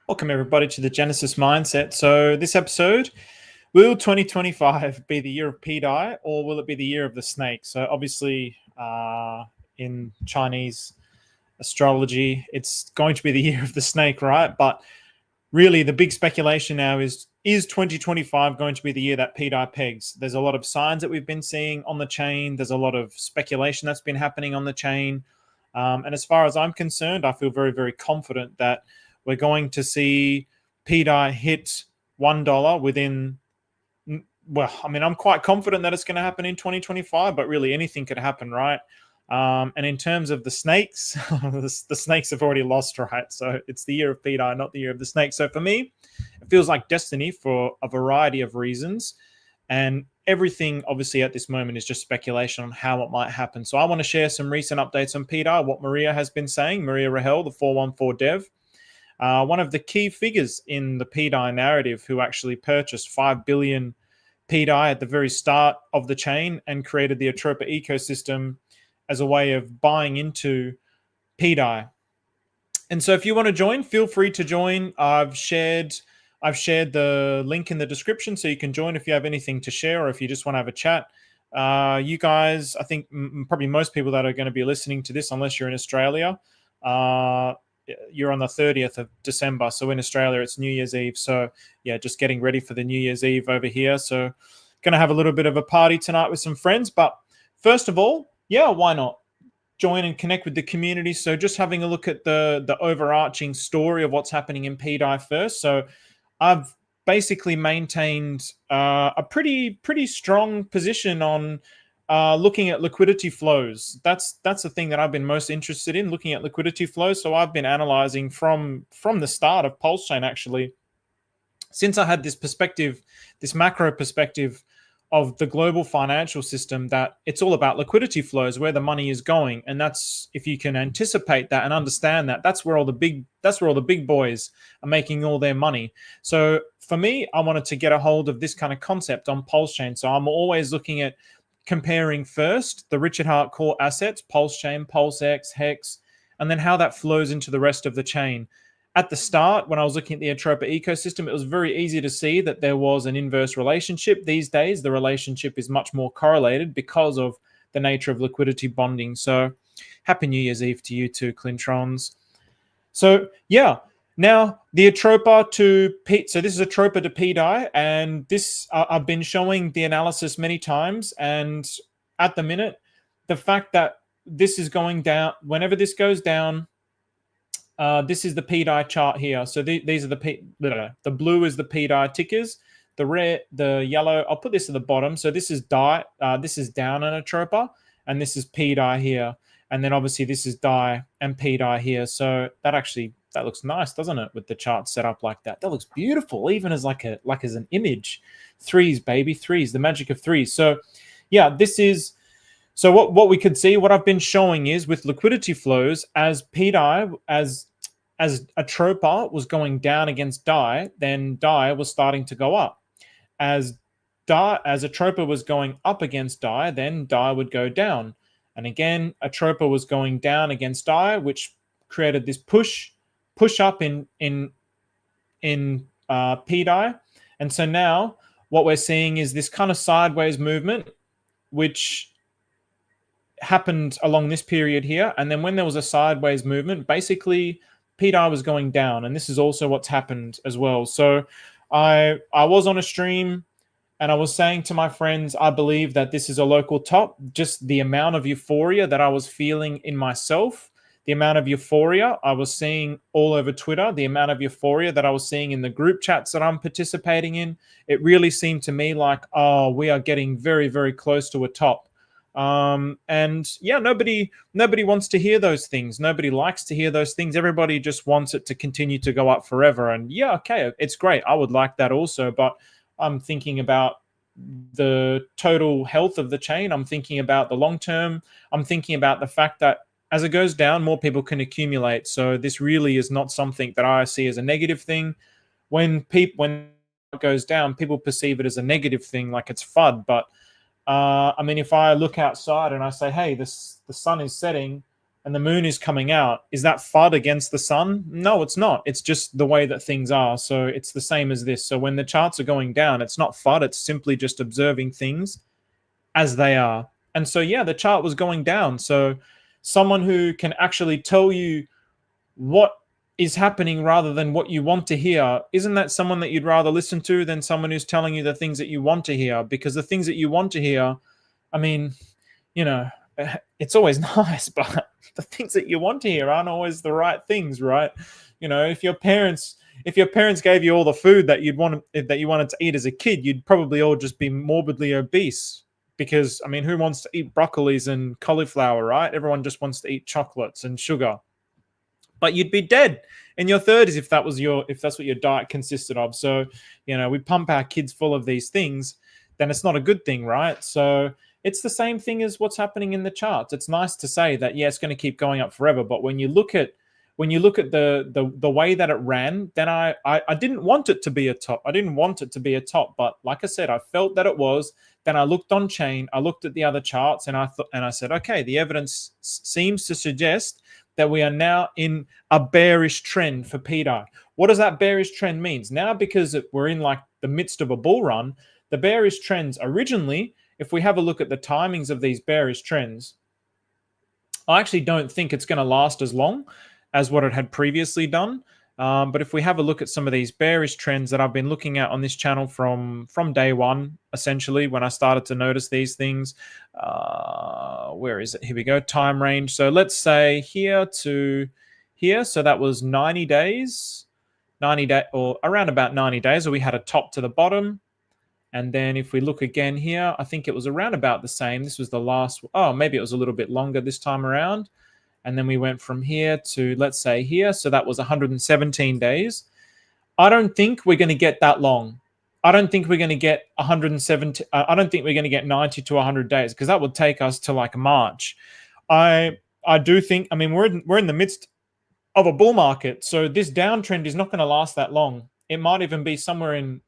Welcome everybody to the Genesis Mindset. So this episode, will 2025 be the year of pDAI or will it be the year of the snake? So obviously in Chinese astrology, it's going to be the year of the snake, right? But really the big speculation now is 2025 going to be the year that pDAI pegs? There's a lot of signs that we've been seeing on the chain. There's a lot of speculation that's been happening on the chain. And as far as I'm concerned, I feel very, very confident that we're going to see pDAI hit $1 within, well, I mean, I'm quite confident that it's going to happen in 2025, but really anything could happen, right? And in terms of the snakes, the snakes have already lost, right? So it's the year of pDAI, not the year of the snake. So for me, it feels like destiny for a variety of reasons. And everything, obviously, at this moment is just speculation on how it might happen. So I want to share some recent updates on pDAI, what Maria has been saying, Mariarahel, the 414 dev. One of the key figures in the pDAI narrative who actually purchased 5 billion pDAI at the very start of the chain and created the Atropa ecosystem as a way of buying into pDAI. And so if you want to join, feel free to join. I've shared the link in the description so you can join if you have anything to share or if you just want to have a chat. You guys, I think probably most people that are going to be listening to this, unless you're in Australia, you're on the 30th of December. So in Australia, it's New Year's Eve. So yeah, just getting ready for the New Year's Eve over here. So going to have a little bit of a party tonight with some friends. But first of all, yeah, why not? Join and connect with the community. So just having a look at the overarching story of what's happening in pDAI first. So I've basically maintained a pretty strong position on looking at liquidity flows. That's the thing that I've been most interested in, looking at liquidity flows. So I've been analyzing from the start of Pulse Chain, actually, since I had this perspective, this macro perspective of the global financial system, that it's all about liquidity flows, where the money is going. And that's, if you can anticipate that and understand that, that's where all the big boys are making all their money. So for me, I wanted to get a hold of this kind of concept on Pulse Chain. So I'm always looking at comparing first the Richard Heart core assets, Pulse Chain, PulseX, Hex, and then how that flows into the rest of the chain. At the start, when I was looking at the Atropa ecosystem, it was very easy to see that there was an inverse relationship. These days, the relationship is much more correlated because of the nature of liquidity bonding. So happy New Year's Eve to you too, Clintrons. So yeah, now the Atropa to P, so this is Atropa to pDAI, and this I've been showing the analysis many times, and at the minute, the fact that this is going down, whenever this goes down, this is the pDAI chart here. So these are the blue is the pDAI tickers, the red, the yellow. I'll put this at the bottom. So this is DAI, this is down on Atropa, and this is pDAI here. And then obviously this is DAI and pDAI here. So that looks nice, doesn't it? With the chart set up like that, that looks beautiful, even as as an image. Threes, baby, threes, the magic of threes. So yeah, this is. So what we could see, what I've been showing is with liquidity flows, as pDAI, as Atropa was going down against DAI, then DAI was starting to go up. As Atropa was going up against DAI, then DAI would go down. And again, Atropa was going down against DAI, which created this push up in pDAI. And so now what we're seeing is this kind of sideways movement, which happened along this period here. And then when there was a sideways movement, basically pDAI was going down. And this is also what's happened as well. So I was on a stream and I was saying to my friends, I believe that this is a local top. Just the amount of euphoria that I was feeling in myself, the amount of euphoria I was seeing all over Twitter, the amount of euphoria that I was seeing in the group chats that I'm participating in, it really seemed to me like, oh, we are getting very, very close to a top. And yeah, nobody wants to hear those things. Nobody likes to hear those things. Everybody just wants it to continue to go up forever. And yeah, okay, it's great. I would like that also, but I'm thinking about the total health of the chain. I'm thinking about the long term. I'm thinking about the fact that as it goes down, more people can accumulate. So this really is not something that I see as a negative thing. When it goes down, people perceive it as a negative thing, like it's FUD. But I mean, if I look outside and I say, hey, the sun is setting, and the moon is coming out, is that FUD against the sun? No, it's not. It's just the way that things are. So it's the same as this. So when the charts are going down, it's not FUD. It's simply just observing things as they are. And so, yeah, the chart was going down. So someone who can actually tell you what is happening rather than what you want to hear, isn't that someone that you'd rather listen to than someone who's telling you the things that you want to hear? Because the things that you want to hear, I mean, you know, it's always nice, but the things that you want to hear aren't always the right things, right? You know, if your parents gave you all the food that you wanted to eat as a kid, you'd probably all just be morbidly obese. Because, I mean, who wants to eat broccolis and cauliflower, right? Everyone just wants to eat chocolates and sugar. But you'd be dead in your 30s if that's what your diet consisted of. So, you know, we pump our kids full of these things, then it's not a good thing, right? So it's the same thing as what's happening in the charts. It's nice to say that, yeah, it's going to keep going up forever. But when you look at the way that it ran, then I didn't want it to be a top. I didn't want it to be a top, but like I said, I felt that it was. Then I looked on chain, I looked at the other charts, and I said, okay, the evidence seems to suggest that we are now in a bearish trend for pDAI. What does that bearish trend mean? Now, because we're in like the midst of a bull run, the bearish trends originally, if we have a look at the timings of these bearish trends, I actually don't think it's going to last as long as what it had previously done. But if we have a look at some of these bearish trends that I've been looking at on this channel from day one, essentially, when I started to notice these things, where is it? Here we go, time range. So let's say here to here. So that was 90 days, or around about 90 days, or we had a top to the bottom. And then if we look again here, I think it was around about the same. This was the last, oh, maybe it was a little bit longer this time around. And then we went from here to, let's say, here. So that was 117 days. I don't think we're going to get that long. I don't think we're going to get 170. I don't think we're going to get 90 to 100 days, because that would take us to like March. I do think, I mean, we're in the midst of a bull market. So this downtrend is not going to last that long. It might even be somewhere in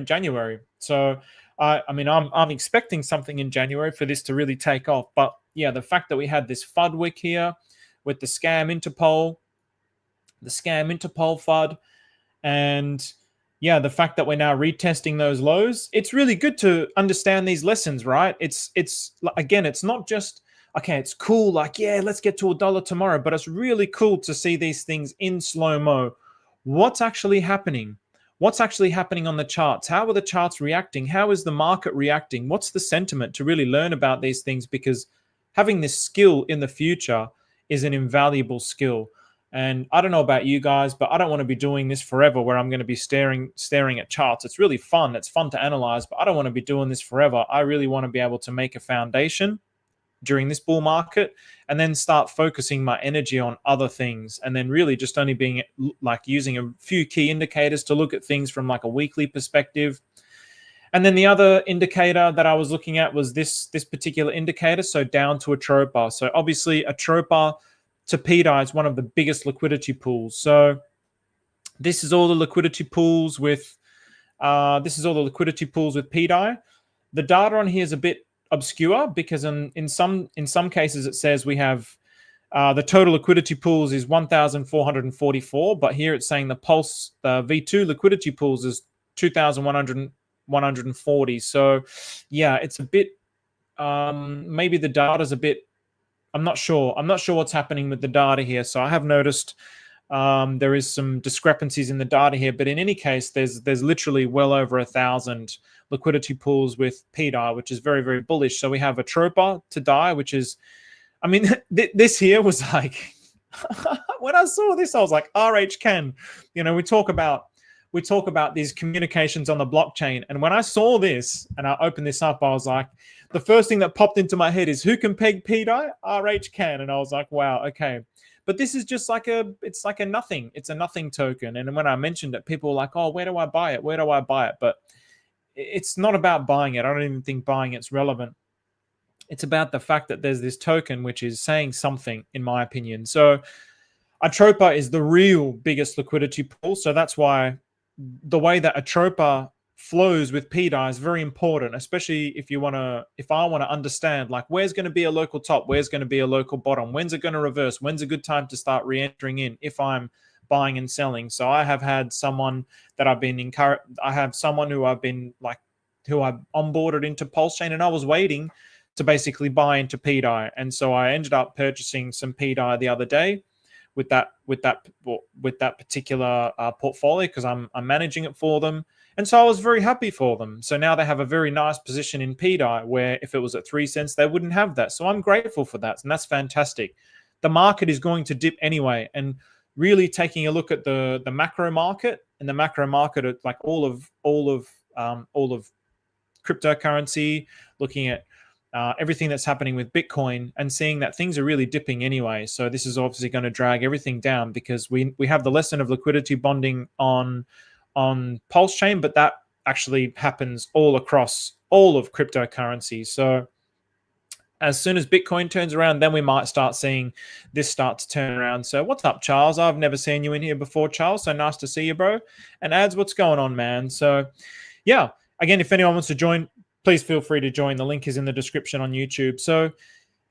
January. So I mean, I'm expecting something in January for this to really take off. But yeah, the fact that we had this FUD wick here with the scam interpol FUD, and yeah, the fact that we're now retesting those lows, it's really good to understand these lessons, right? It's again, it's not just, okay, it's cool, like, yeah, let's get to $1 tomorrow, but it's really cool to see these things in slow-mo. What's actually happening? What's actually happening on the charts? How are the charts reacting? How is the market reacting? What's the sentiment, to really learn about these things? Because having this skill in the future is an invaluable skill. And I don't know about you guys, but I don't want to be doing this forever, where I'm going to be staring at charts. It's really fun. It's fun to analyze, but I don't want to be doing this forever. I really want to be able to make a foundation during this bull market, and then start focusing my energy on other things, and then really just only being like using a few key indicators to look at things from like a weekly perspective. And then the other indicator that I was looking at was this particular indicator, so down to Atropa. So obviously Atropa to pDAI is one of the biggest liquidity pools. So this is all the liquidity pools with pDAI. The data on here is a bit obscure, because in some cases it says we have the total liquidity pools is 1,444, but here it's saying the Pulse V2 liquidity pools is 2,140. So yeah, it's a bit maybe the data's a bit, I'm not sure what's happening with the data here. So I have noticed there is some discrepancies in the data here, but in any case, there's literally well over 1,000 liquidity pools with pDAI, which is very, very bullish. So we have Atropa to DAI, which is, I mean, this here was like, when I saw this, I was like, RH can, you know, we talk about these communications on the blockchain. And when I saw this and I opened this up, I was like, the first thing that popped into my head is, who can peg pDAI? RH can. And I was like, wow, okay. But this is just like it's a nothing token. And when I mentioned it, people were like, oh, where do I buy it? Where do I buy it? But it's not about buying it. I don't even think buying it's relevant. It's about the fact that there's this token which is saying something, in my opinion. So Atropa is the real biggest liquidity pool. So that's why the way that Atropa flows with pDAI is very important, especially if I want to understand like where's going to be a local top, where's going to be a local bottom, when's it going to reverse, when's a good time to start re-entering in if I'm buying and selling. So I have had someone that I've been encouraged. I have someone who I've onboarded into Pulse Chain, and I was waiting to basically buy into pDAI, and so I ended up purchasing some pDAI the other day with that particular portfolio because I'm managing it for them. And so I was very happy for them. So now they have a very nice position in pDAI where if it was at 3 cents, they wouldn't have that. So I'm grateful for that. And that's fantastic. The market is going to dip anyway. And really taking a look at the macro market, and the macro market at like all of cryptocurrency, looking at everything that's happening with Bitcoin and seeing that things are really dipping anyway. So this is obviously going to drag everything down because we have the lesson of liquidity bonding on Pulse Chain, but that actually happens all across all of cryptocurrency. So as soon as Bitcoin turns around, then we might start seeing this start to turn around. So what's up, Charles? I've never seen you in here before, Charles. So nice to see you, bro. And Ads, what's going on, man? So yeah, again, if anyone wants to join, please feel free to join. The link is in the description on YouTube. So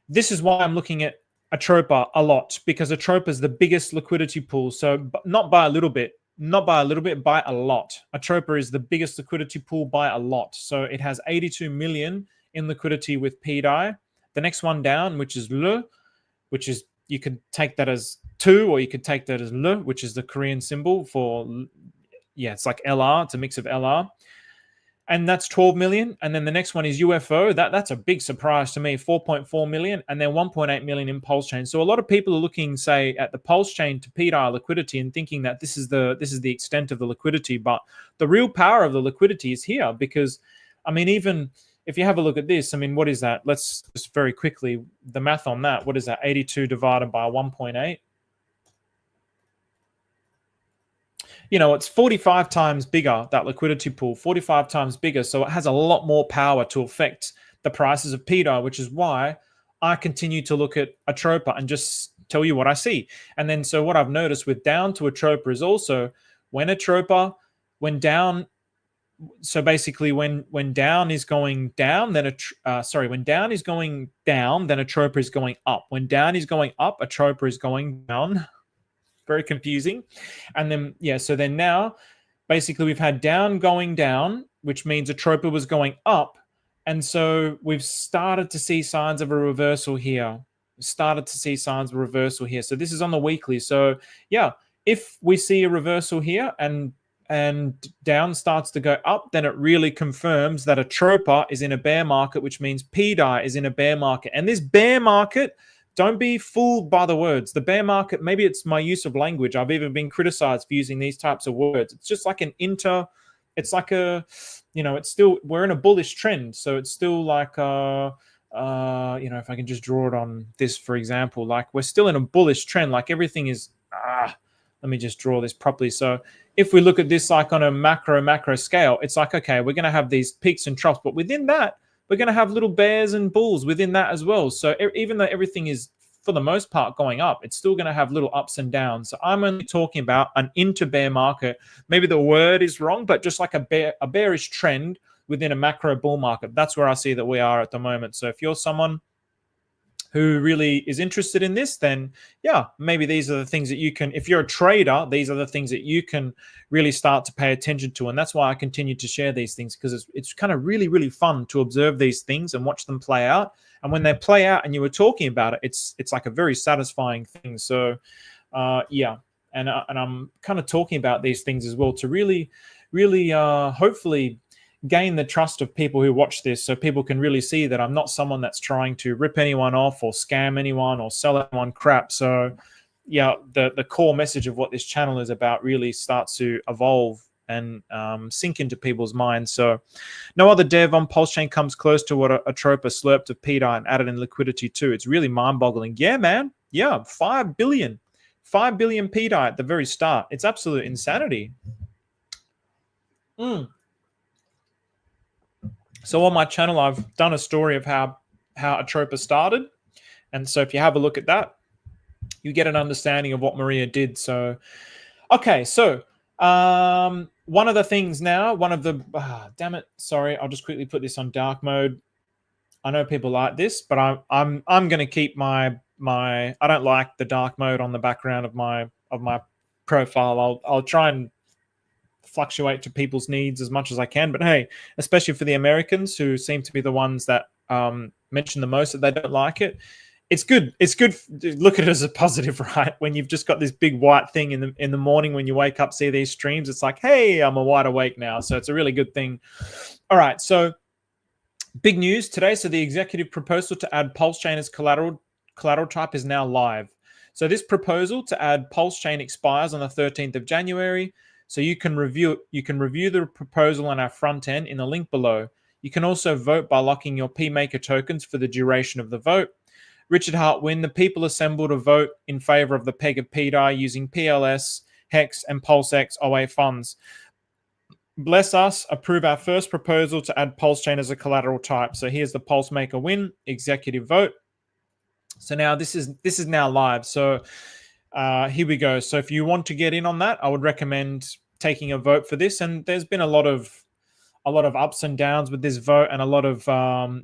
this is why I'm looking at Atropa a lot, because Atropa is the biggest liquidity pool. So not by a little bit, by a lot. Atropa is the biggest liquidity pool by a lot. So it has 82 million in liquidity with pDAI. The next one down, which is Le, which is, you could take that as 2, or you could take that as Le, which is the Korean symbol for, yeah, it's like LR. It's a mix of LR. And that's 12 million. And then the next one is UFO. That's a big surprise to me, 4.4 million, and then 1.8 million in Pulse Chain. So a lot of people are looking, say, at the Pulse Chain to pDAI liquidity and thinking that this is the extent of the liquidity. But the real power of the liquidity is here, because, I mean, even if you have a look at this, I mean, what is that? Let's just very quickly, the math on that. What is that? 82 divided by 1.8. You know, it's 45 times bigger, that liquidity pool, 45 times bigger. So it has a lot more power to affect the prices of pDAI, which is why I continue to look at Atropa and just tell you what I see. And then, so what I've noticed with down to Atropa is also when Atropa, when down, so basically when down is going down, then when down is going down, then Atropa is going up. When down is going up, Atropa is going down. Very confusing. And then, yeah, so then now basically we've had down going down, which means Atropa was going up. And so we've started to see signs of a reversal here. So this is on the weekly. So yeah, if we see a reversal here and down starts to go up, then it really confirms that Atropa is in a bear market, which means pDAI is in a bear market. And this bear market, don't be fooled by the words. The bear market, maybe it's my use of language. I've even been criticized for using these types of words. It's just like it's like a, you know, it's still, we're in a bullish trend. So it's still like, you know, if I can just draw it on this, for example, like we're still in a bullish trend. Like everything is, let me just draw this properly. So if we look at this like on a macro scale, it's like, okay, we're going to have these peaks and troughs, but within that, we're going to have little bears and bulls within that as well. So even though everything is, for the most part, going up, it's still going to have little ups and downs. So I'm only talking about an inter-bear market. Maybe the word is wrong, but just like a bearish trend within a macro bull market. That's where I see that we are at the moment. So if you're someone who really is interested in this, then yeah, maybe these are the things that you can, if you're a trader, these are the things that you can really start to pay attention to. And that's why I continue to share these things, because it's kind of really, really fun to observe these things and watch them play out. And when they play out and you were talking about it, it's like a very satisfying thing. So yeah, and I'm kind of talking about these things as well to really, really hopefully gain the trust of people who watch this, so people can really see that I'm not someone that's trying to rip anyone off or scam anyone or sell anyone crap. So yeah, the core message of what this channel is about really starts to evolve and sink into people's minds. So no other dev on Pulse Chain comes close to what Atropa slurped of pDAI and added in liquidity too. It's really mind-boggling. Yeah, man. Yeah, 5 billion pDAI at the very start. It's absolute insanity. So on my channel, I've done a story of how Atropa started. And so if you have a look at that, you get an understanding of what Maria did. So, okay, so One of the things now, damn it, sorry, I'll just quickly put this on dark mode. I know people like this, but I'm going to keep my I don't like the dark mode on the background of my profile. I'll try and fluctuate to people's needs as much as I can. But hey, especially for the Americans who seem to be the ones that mention the most that they don't like it, it's good. It's good. Look at it as a positive, right? When you've just got this big white thing in the morning when you wake up, see these streams, it's like, hey, I'm a wide awake now. So it's a really good thing. All right, so big news today. So the executive proposal to add Pulse Chain as collateral type is now live. So this proposal to add Pulse Chain expires on the 13th of January. So you can review the proposal on our front end in the link below. You can also vote by locking your PMaker tokens for the duration of the vote. Richard Hart win. The people assembled to vote in favor of the Pega PDAI using PLS, Hex, and PulseX OA funds. Bless us, approve our first proposal to add Pulse Chain as a collateral type. So here's the Pulse Maker win, executive vote. So now this is now live. So here we go. So if you want to get in on that, I would recommend taking a vote for this. And there's been a lot of ups and downs with this vote, and a lot of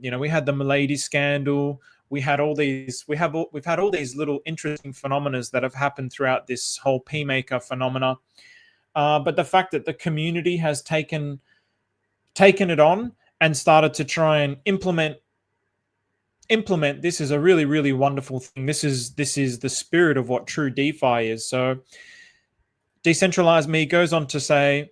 we had the Milady scandal. We had all these. We've had all these little interesting phenomena that have happened throughout this whole PMaker phenomena. But the fact that the community has taken it on and started to try and implement this is a really, really wonderful thing. This is the spirit of what true DeFi is. So Decentralized Me goes on to say,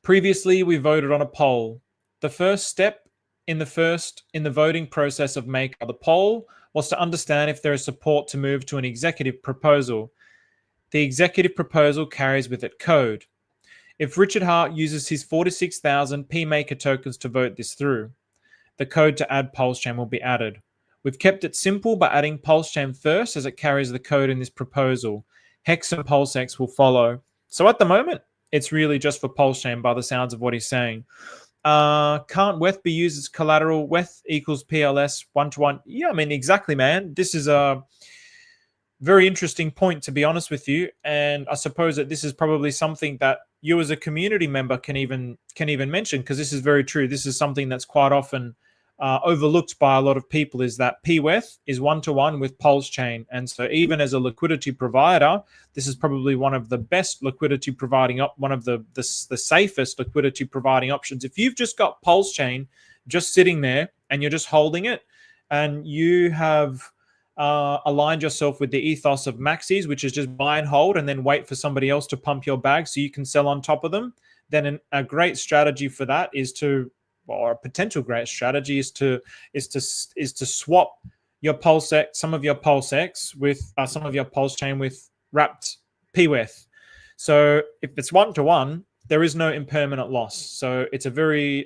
previously we voted on a poll. The first step in the voting process of Maker, the poll was to understand if there is support to move to an executive proposal. The executive proposal carries with it code. If Richard Hart uses his 46,000 PMaker tokens to vote this through, the code to add Pulse Chain will be added. We've kept it simple by adding Pulse Chain first as it carries the code in this proposal. Hex and PulseX will follow. So at the moment, it's really just for Pulse Chain by the sounds of what he's saying. Can't WETH be used as collateral? WETH equals PLS 1-to-1. Yeah, I mean, exactly, man. This is a very interesting point, to be honest with you. And I suppose that this is probably something that you as a community member can even mention, because this is very true. This is something that's quite often overlooked by a lot of people, is that PWETH is 1-to-1 with Pulse Chain. And so even as a liquidity provider, this is probably one of the best liquidity providing one of the safest liquidity providing options. If you've just got Pulse Chain just sitting there and you're just holding it, and you have aligned yourself with the ethos of maxis, which is just buy and hold and then wait for somebody else to pump your bag so you can sell on top of them, then a great strategy for that is to, or a potential great strategy is to swap your PulseX, some of your PulseX with some of your Pulse Chain with wrapped PWETH. So if it's 1-to-1, there is no impermanent loss. So it's a very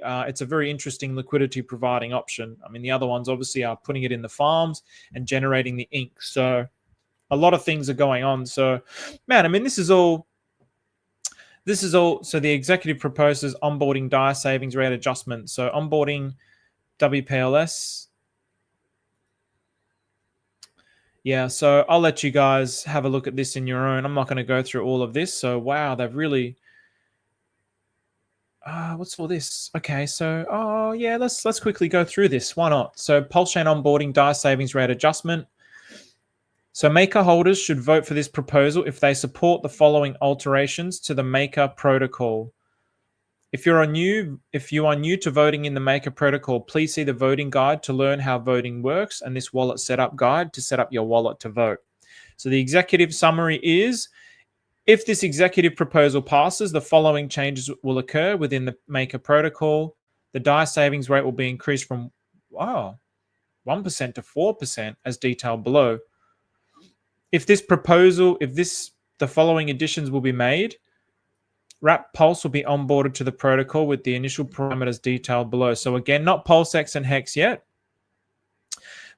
interesting liquidity providing option. I mean, the other ones obviously are putting it in the farms and generating the ink. So a lot of things are going on. So, man, I mean, this is all. So the executive proposes onboarding DAI savings rate adjustment. So onboarding WPLS. Yeah, so I'll let you guys have a look at this in your own. I'm not going to go through all of this. So wow, they've really. What's all this? Okay, so yeah, let's quickly go through this. Why not? So Pulse Chain onboarding DAI savings rate adjustment. So Maker holders should vote for this proposal if they support the following alterations to the Maker protocol. If you are new to voting in the Maker protocol, please see the voting guide to learn how voting works, and this wallet setup guide to set up your wallet to vote. So the executive summary is, if this executive proposal passes, the following changes will occur within the Maker protocol. The DAI savings rate will be increased from 1% to 4% as detailed below. If the following additions will be made, Wrap Pulse will be onboarded to the protocol with the initial parameters detailed below. So again, not PulseX and Hex yet.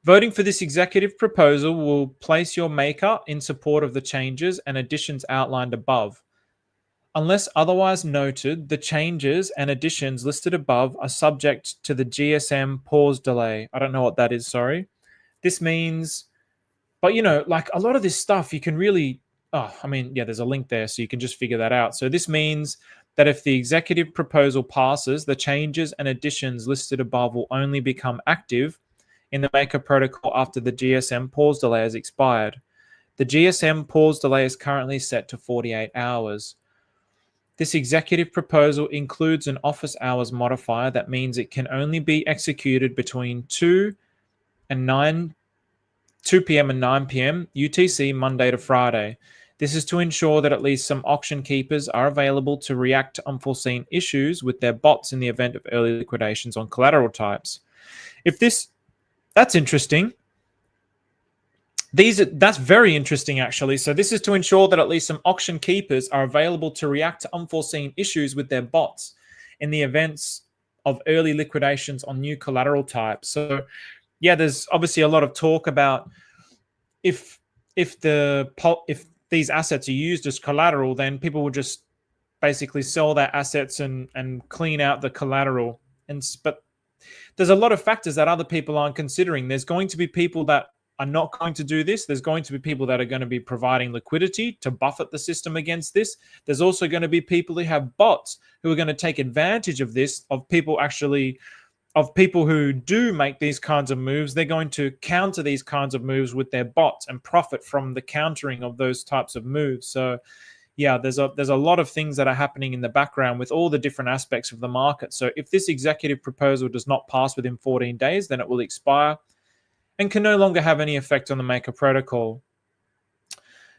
Voting for this executive proposal will place your Maker in support of the changes and additions outlined above. Unless otherwise noted, the changes and additions listed above are subject to the GSM pause delay. I don't know what that is, sorry. This means, but like a lot of this stuff, you can really there's a link there, so you can just figure that out. So this means that if the executive proposal passes, the changes and additions listed above will only become active in the Maker protocol after the GSM pause delay has expired. The GSM pause delay is currently set to 48 hours. This executive proposal includes an office hours modifier that means it can only be executed between 2 p.m. and 9 p.m. UTC Monday to Friday. This is to ensure that at least some auction keepers are available to react to unforeseen issues with their bots in the event of early liquidations on collateral types. That's interesting. That's very interesting, actually. So this is to ensure that at least some auction keepers are available to react to unforeseen issues with their bots in the events of early liquidations on new collateral types. So yeah, there's obviously a lot of talk about if these assets are used as collateral, then people will just basically sell their assets and clean out the collateral. But there's a lot of factors that other people aren't considering. There's going to be people that are not going to do this. There's going to be people that are going to be providing liquidity to buffet the system against this. There's also going to be people who have bots who are going to take advantage of this, of people who do make these kinds of moves. They're going to counter these kinds of moves with their bots and profit from the countering of those types of moves. So yeah, there's a lot of things that are happening in the background with all the different aspects of the market. So if this executive proposal does not pass within 14 days, then it will expire and can no longer have any effect on the Maker protocol.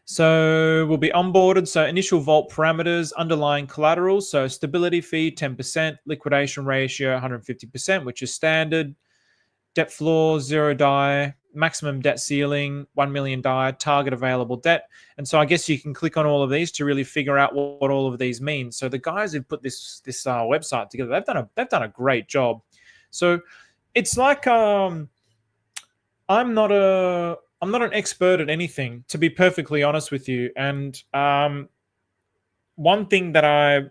So we'll be onboarded. So initial vault parameters, underlying collateral. So stability fee, 10%, liquidation ratio, 150%, which is standard. Debt floor, 0 DAI, maximum debt ceiling, 1 million DAI, target available debt. And so I guess you can click on all of these to really figure out what all of these mean. So the guys who put this website together, they've done a great job. So it's like I'm not an expert at anything, to be perfectly honest with you. And one thing about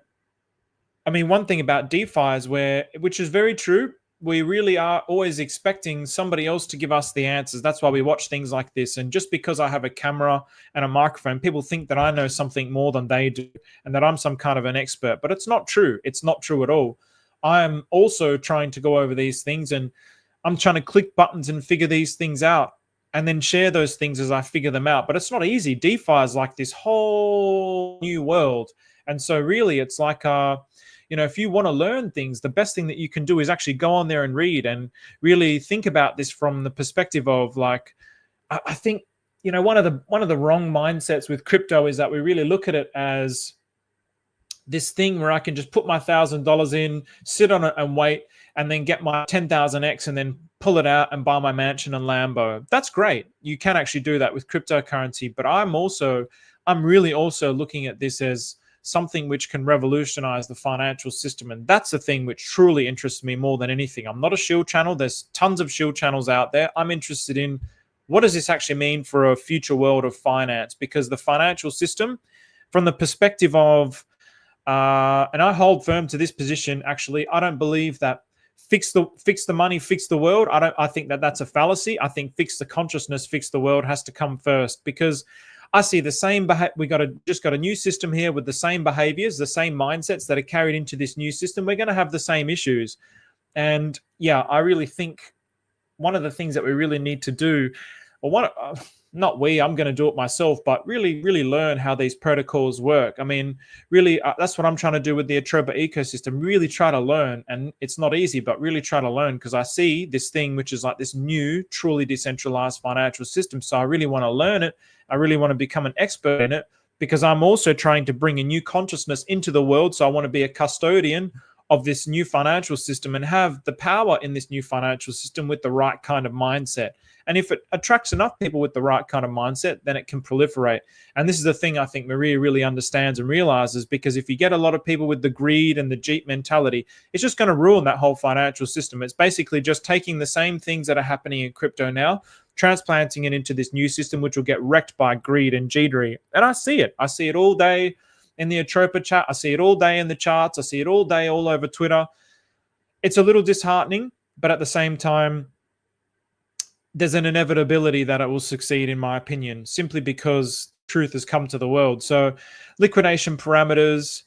DeFi is which is very true, we really are always expecting somebody else to give us the answers. That's why we watch things like this. And just because I have a camera and a microphone, people think that I know something more than they do and that I'm some kind of an expert. But it's not true. It's not true at all. I'm also trying to go over these things, and I'm trying to click buttons and figure these things out and then share those things as I figure them out. But it's not easy. DeFi is like this whole new world. And so really it's like, if you want to learn things, the best thing that you can do is actually go on there and read and really think about this from the perspective of, like, I think, one of the wrong mindsets with crypto is that we really look at it as this thing where I can just put my $1,000 in, sit on it and wait, and then get my 10,000x and then pull it out and buy my mansion and Lambo. That's great. You can actually do that with cryptocurrency. But I'm really also looking at this as something which can revolutionize the financial system. And that's the thing which truly interests me more than anything. I'm not a shield channel. There's tons of shield channels out there. I'm interested in, what does this actually mean for a future world of finance? Because the financial system, from the perspective of, and I hold firm to this position, actually, I don't believe that fix the money, fix the world. I think that that's a fallacy. I think fix the consciousness, fix the world has to come first, because I see the same. We just got a new system here with the same behaviors, the same mindsets that are carried into this new system. We're going to have the same issues, and yeah, I really think one of the things that we really need to do, or I'm going to do it myself, but really, really learn how these protocols work. I mean, really, that's what I'm trying to do with the Atropa ecosystem. Really try to learn, and it's not easy, but really try to learn, because I see this thing which is like this new, truly decentralized financial system. So I really want to learn it. I really want to become an expert in it, because I'm also trying to bring a new consciousness into the world. So I want to be a custodian of this new financial system and have the power in this new financial system with the right kind of mindset. And if it attracts enough people with the right kind of mindset, then it can proliferate. And this is the thing I think Maria really understands and realizes, because if you get a lot of people with the greed and the Jeep mentality, it's just going to ruin that whole financial system. It's basically just taking the same things that are happening in crypto now, transplanting it into this new system, which will get wrecked by greed and jittery. And I see it. I see it all day in the Atropa chat. I see it all day in the charts. I see it all day all over Twitter. It's a little disheartening, but at the same time, there's an inevitability that it will succeed, in my opinion, simply because truth has come to the world. So liquidation parameters,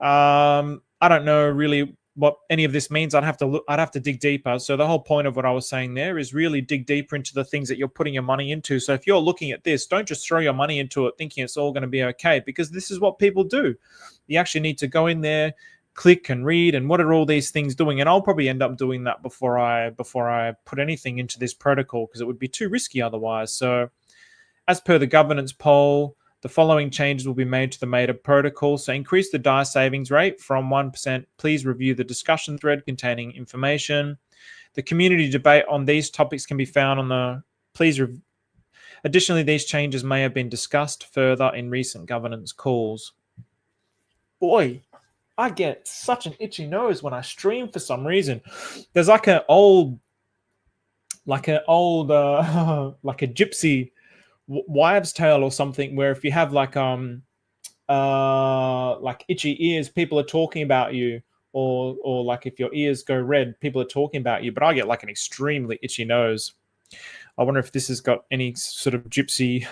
I don't know really what any of this means. I'd have to dig deeper. So the whole point of what I was saying there is really dig deeper into the things that you're putting your money into. So if you're looking at this, don't just throw your money into it thinking it's all going to be okay, because this is what people do. You actually need to go in there, click and read, and what are all these things doing? And I'll probably end up doing that before I put anything into this protocol, because it would be too risky otherwise. So as per the governance poll, the following changes will be made to the MATR protocol. So increase the DAI savings rate from 1%. Please review the discussion thread containing information. The community debate on these topics can be found on the Additionally, these changes may have been discussed further in recent governance calls. Boy, I get such an itchy nose when I stream for some reason. There's like a gypsy wives' tale or something, where if you have like itchy ears, people are talking about you, or like if your ears go red, people are talking about you. But I get like an extremely itchy nose. I wonder if this has got any sort of gypsy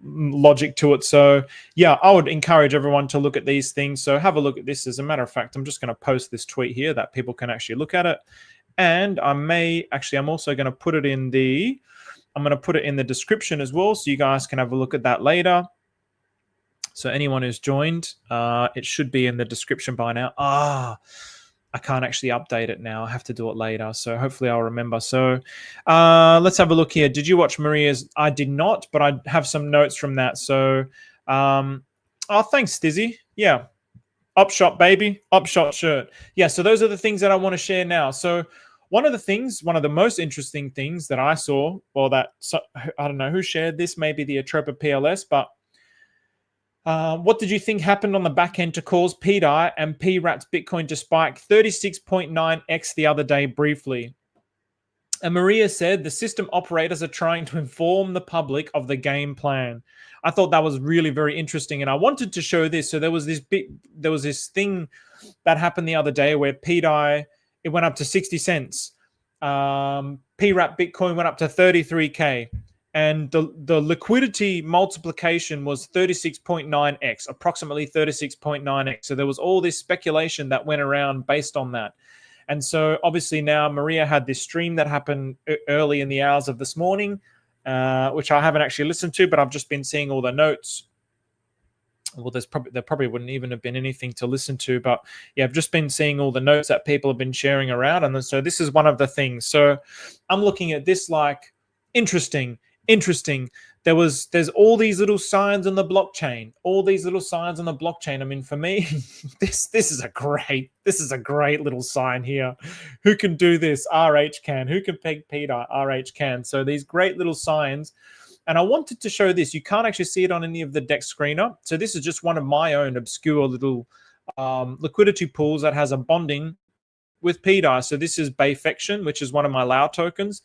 logic to it. So yeah, I would encourage everyone to look at these things. So have a look at this. As a matter of fact, I'm just going to post this tweet here that people can actually look at it. And I'm also going to put it in the description as well, so you guys can have a look at that later. So anyone who's joined, it should be in the description by now. I can't actually update it now. I have to do it later. So hopefully I'll remember. So let's have a look here. Did you watch Maria's? I did not, but I have some notes from that. So, thanks, Stizzy. Yeah. Upshot, baby. Upshot shirt. Yeah, so those are the things that I want to share now. So one of the most interesting things that I saw, I don't know who shared this, maybe the Atropa PLS, but what did you think happened on the back end to cause pDAI and PRAT's Bitcoin to spike 36.9x the other day briefly? And Maria said the system operators are trying to inform the public of the game plan. I thought that was really very interesting, and I wanted to show this. So there was this thing that happened the other day where pDAI, it went up to 60 cents. PRAT Bitcoin went up to 33K. And the liquidity multiplication was 36.9x, approximately 36.9x. So there was all this speculation that went around based on that. And so obviously now Maria had this stream that happened early in the hours of this morning, which I haven't actually listened to, but I've just been seeing all the notes. Well, there probably wouldn't even have been anything to listen to, but yeah, I've just been seeing all the notes that people have been sharing around. And so this is one of the things. So I'm looking at this like, interesting. There's all these little signs on the blockchain. I mean, for me, this is a great little sign here. Who can do this? RH can. Who can peg pDAI? RH can. So these great little signs. And I wanted to show this. You can't actually see it on any of the deck screener. So this is just one of my own obscure little liquidity pools that has a bonding with pDAI. So this is Bayfection, which is one of my Lao tokens.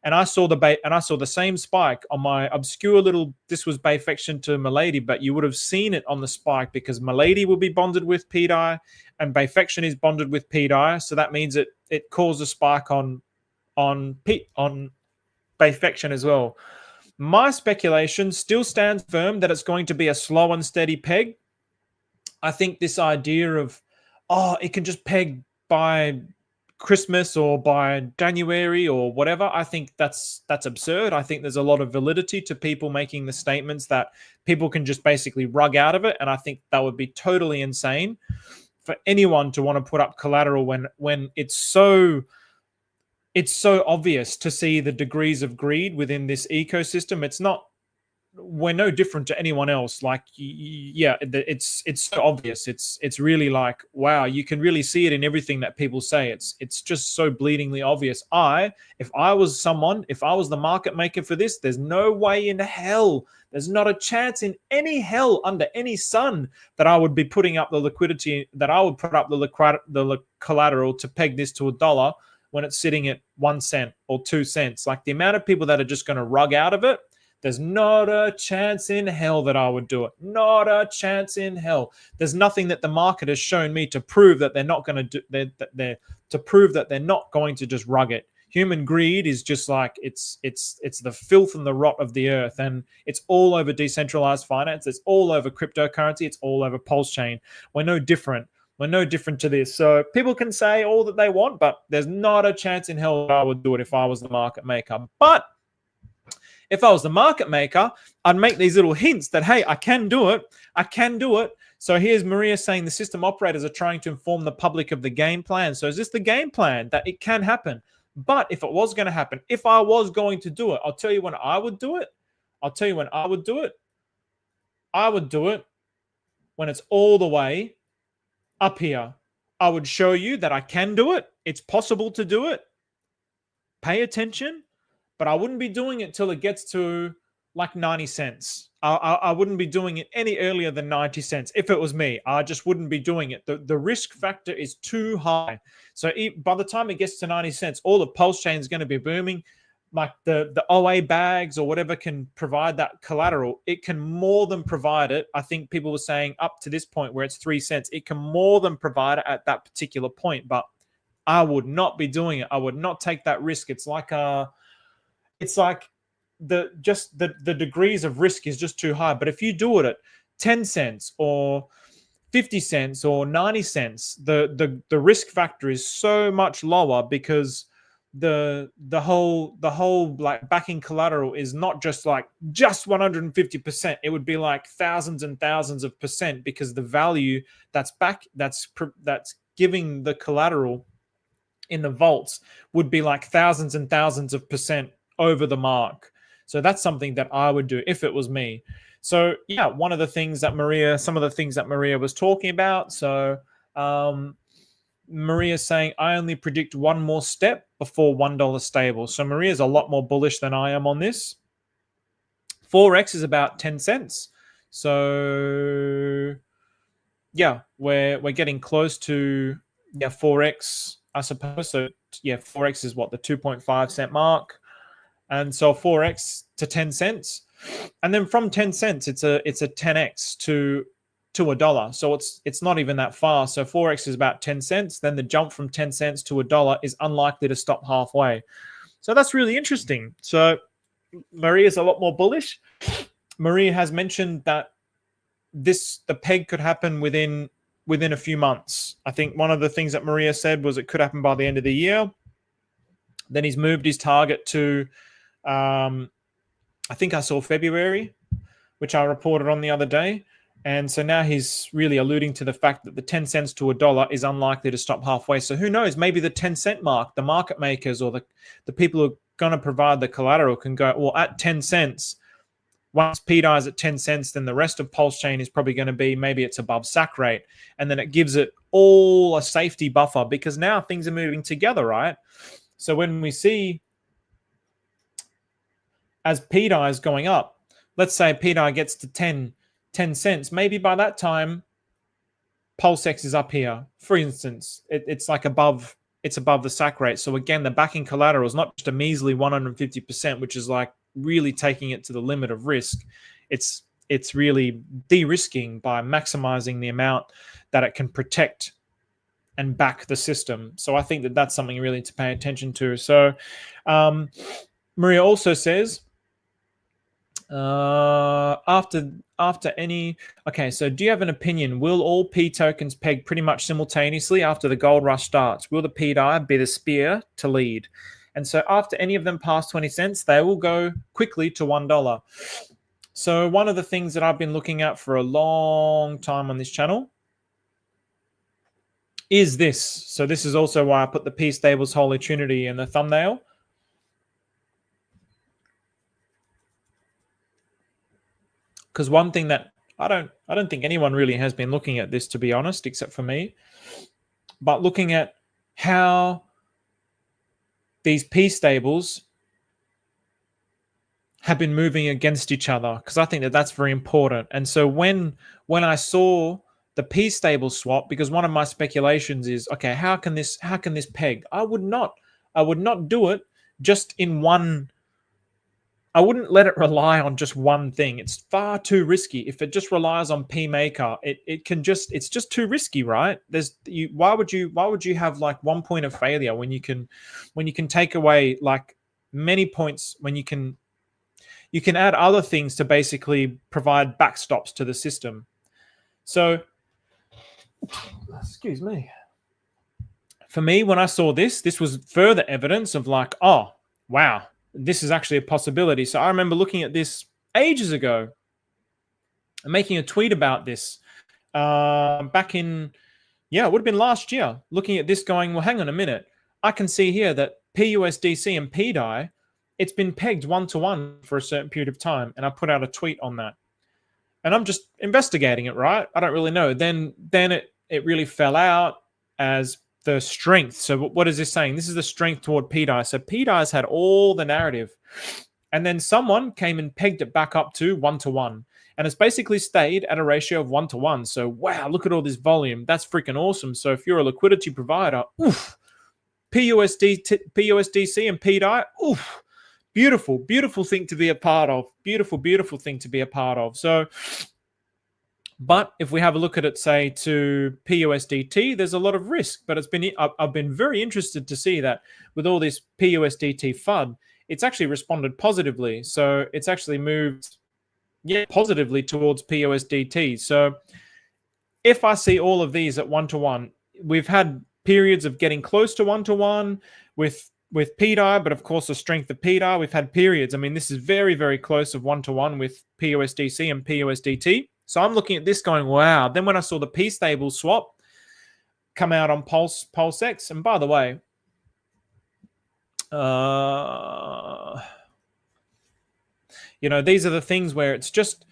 And I saw the same spike on my obscure little. This was Bayfection to Milady, but you would have seen it on the spike because Milady will be bonded with pDAI, and Bayfection is bonded with pDAI. So that means it caused a spike on Bayfection as well. My speculation still stands firm that it's going to be a slow and steady peg. I think this idea of it can just peg by Christmas or by January or whatever, I think that's absurd. I think there's a lot of validity to people making the statements that people can just basically rug out of it, and I think that would be totally insane for anyone to want to put up collateral when it's so obvious to see the degrees of greed within this ecosystem. We're no different to anyone else. Like, yeah, it's so obvious. It's really like, wow, you can really see it in everything that people say. It's just so bleedingly obvious. If I was the market maker for this, there's no way in hell, there's not a chance in any hell under any sun that I would be putting up the liquidity, that I would put up the collateral to peg this to $1 when it's sitting at 1 cent or 2 cents. Like, the amount of people that are just going to rug out of it, there's not a chance in hell that I would do it. Not a chance in hell. There's nothing that the market has shown me to prove that they're not going to do. To prove that they're not going to just rug it. Human greed is just like it's the filth and the rot of the earth, and it's all over decentralized finance. It's all over cryptocurrency. It's all over Pulse Chain. We're no different. We're no different to this. So people can say all that they want, but there's not a chance in hell that I would do it if I was the market maker. But if I was the market maker, I'd make these little hints that, hey, I can do it. I can do it. So here's Maria saying the system operators are trying to inform the public of the game plan. So is this the game plan that it can happen? But if it was going to happen, if I was going to do it, I'll tell you when I would do it. I'll tell you when I would do it. I would do it when it's all the way up here. I would show you that I can do it. It's possible to do it. Pay attention. But I wouldn't be doing it till it gets to like 90 cents. I wouldn't be doing it any earlier than 90 cents. If it was me, I just wouldn't be doing it. The risk factor is too high. So by the time it gets to 90 cents, all the Pulse Chain is going to be booming. Like the OA bags or whatever can provide that collateral. It can more than provide it. I think people were saying up to this point where it's 3 cents, it can more than provide it at that particular point. But I would not be doing it. I would not take that risk. It's like the degrees of risk is just too high. But if you do it at 10 cents or 50 cents or 90 cents, the risk factor is so much lower because the whole like backing collateral is not just 150%. It would be like thousands and thousands of percent, because the value that's giving the collateral in the vaults would be like thousands and thousands of percent over the mark. So that's something that I would do if it was me. So yeah, some of the things that Maria was talking about. So Maria's saying, I only predict one more step before $1 stable. So Maria's a lot more bullish than I am on this. 4x is about 10 cents. So yeah, we're getting close to 4x, I suppose. So yeah, 4x is what, the 2.5 cent mark. And so 4x to 10 cents. And then from 10 cents, it's a 10x to $1. So it's not even that far. So 4x is about 10 cents. Then the jump from 10 cents to $1 is unlikely to stop halfway. So that's really interesting. So Maria is a lot more bullish. Maria has mentioned that the peg could happen within a few months. I think one of the things that Maria said was it could happen by the end of the year. Then he's moved his target to I think I saw February, which I reported on the other day. And so now he's really alluding to the fact that the 10 cents to $1 is unlikely to stop halfway. So who knows, maybe the 10 cent mark, the market makers or the people who are going to provide the collateral can go, well, at 10 cents, once pDAI is at 10 cents, then the rest of Pulse Chain is probably going to be, maybe it's above SAC rate. And then it gives it all a safety buffer, because now things are moving together, right? So when we see as pDAI is going up, let's say pDAI gets to 10 cents, maybe by that time, PulseX is up here. For instance, it's above the SAC rate. So again, the backing collateral is not just a measly 150%, which is like really taking it to the limit of risk. It's really de-risking by maximizing the amount that it can protect and back the system. So I think that's something really to pay attention to. So Maria also says, after any, okay, so do you have an opinion? Will all P tokens peg pretty much simultaneously after the gold rush starts? Will the pDAI be the spear to lead? And so after any of them pass 20 cents, they will go quickly to $1. So one of the things that I've been looking at for a long time on this channel is this. So this is also why I put the P Stables Holy Trinity in the thumbnail. Because one thing that I don't think anyone really has been looking at this, to be honest, except for me, but looking at how these P stables have been moving against each other, because I think that that's very important. And so when I saw the P stable swap, because one of my speculations is, okay, how can this peg? I would not do it just in one I wouldn't let it rely on just one thing. It's far too risky. If it just relies on P maker, it's just too risky, right? Why would you have like one point of failure when you can take away like many points, when you can add other things to basically provide backstops to the system. So, excuse me. For me, when I saw this was further evidence of like, oh, wow, this is actually a possibility. So I remember looking at this ages ago and making a tweet about this back in, it would have been last year, looking at this going, well, hang on a minute. I can see here that PUSDC and pDAI, it's been pegged 1-to-1 for a certain period of time. And I put out a tweet on that. And I'm just investigating it, right? I don't really know. Then it really fell out as the strength. So what is this saying? This is the strength toward pDAI. So pDAI's had all the narrative. And then someone came and pegged it back up to 1-to-1. And it's basically stayed at a ratio of 1-to-1. So, wow, look at all this volume. That's freaking awesome. So if you're a liquidity provider, PUSDC and pDAI, beautiful, beautiful thing to be a part of. Beautiful, beautiful thing to be a part of. So, but if we have a look at it, say, to PUSDT, there's a lot of risk. But I've been very interested to see that with all this PUSDT FUD, it's actually responded positively. So it's actually moved positively towards PUSDT. So if I see all of these at 1-to-1, we've had periods of getting close to 1-to-1 with pDAI, but of course the strength of pDAI, we've had periods. I mean, this is very, very close of 1-to-1 with PUSDC and PUSDT. So I'm looking at this going, wow. Then when I saw the P stable swap come out on PulseX, and by the way, these are the things where it's just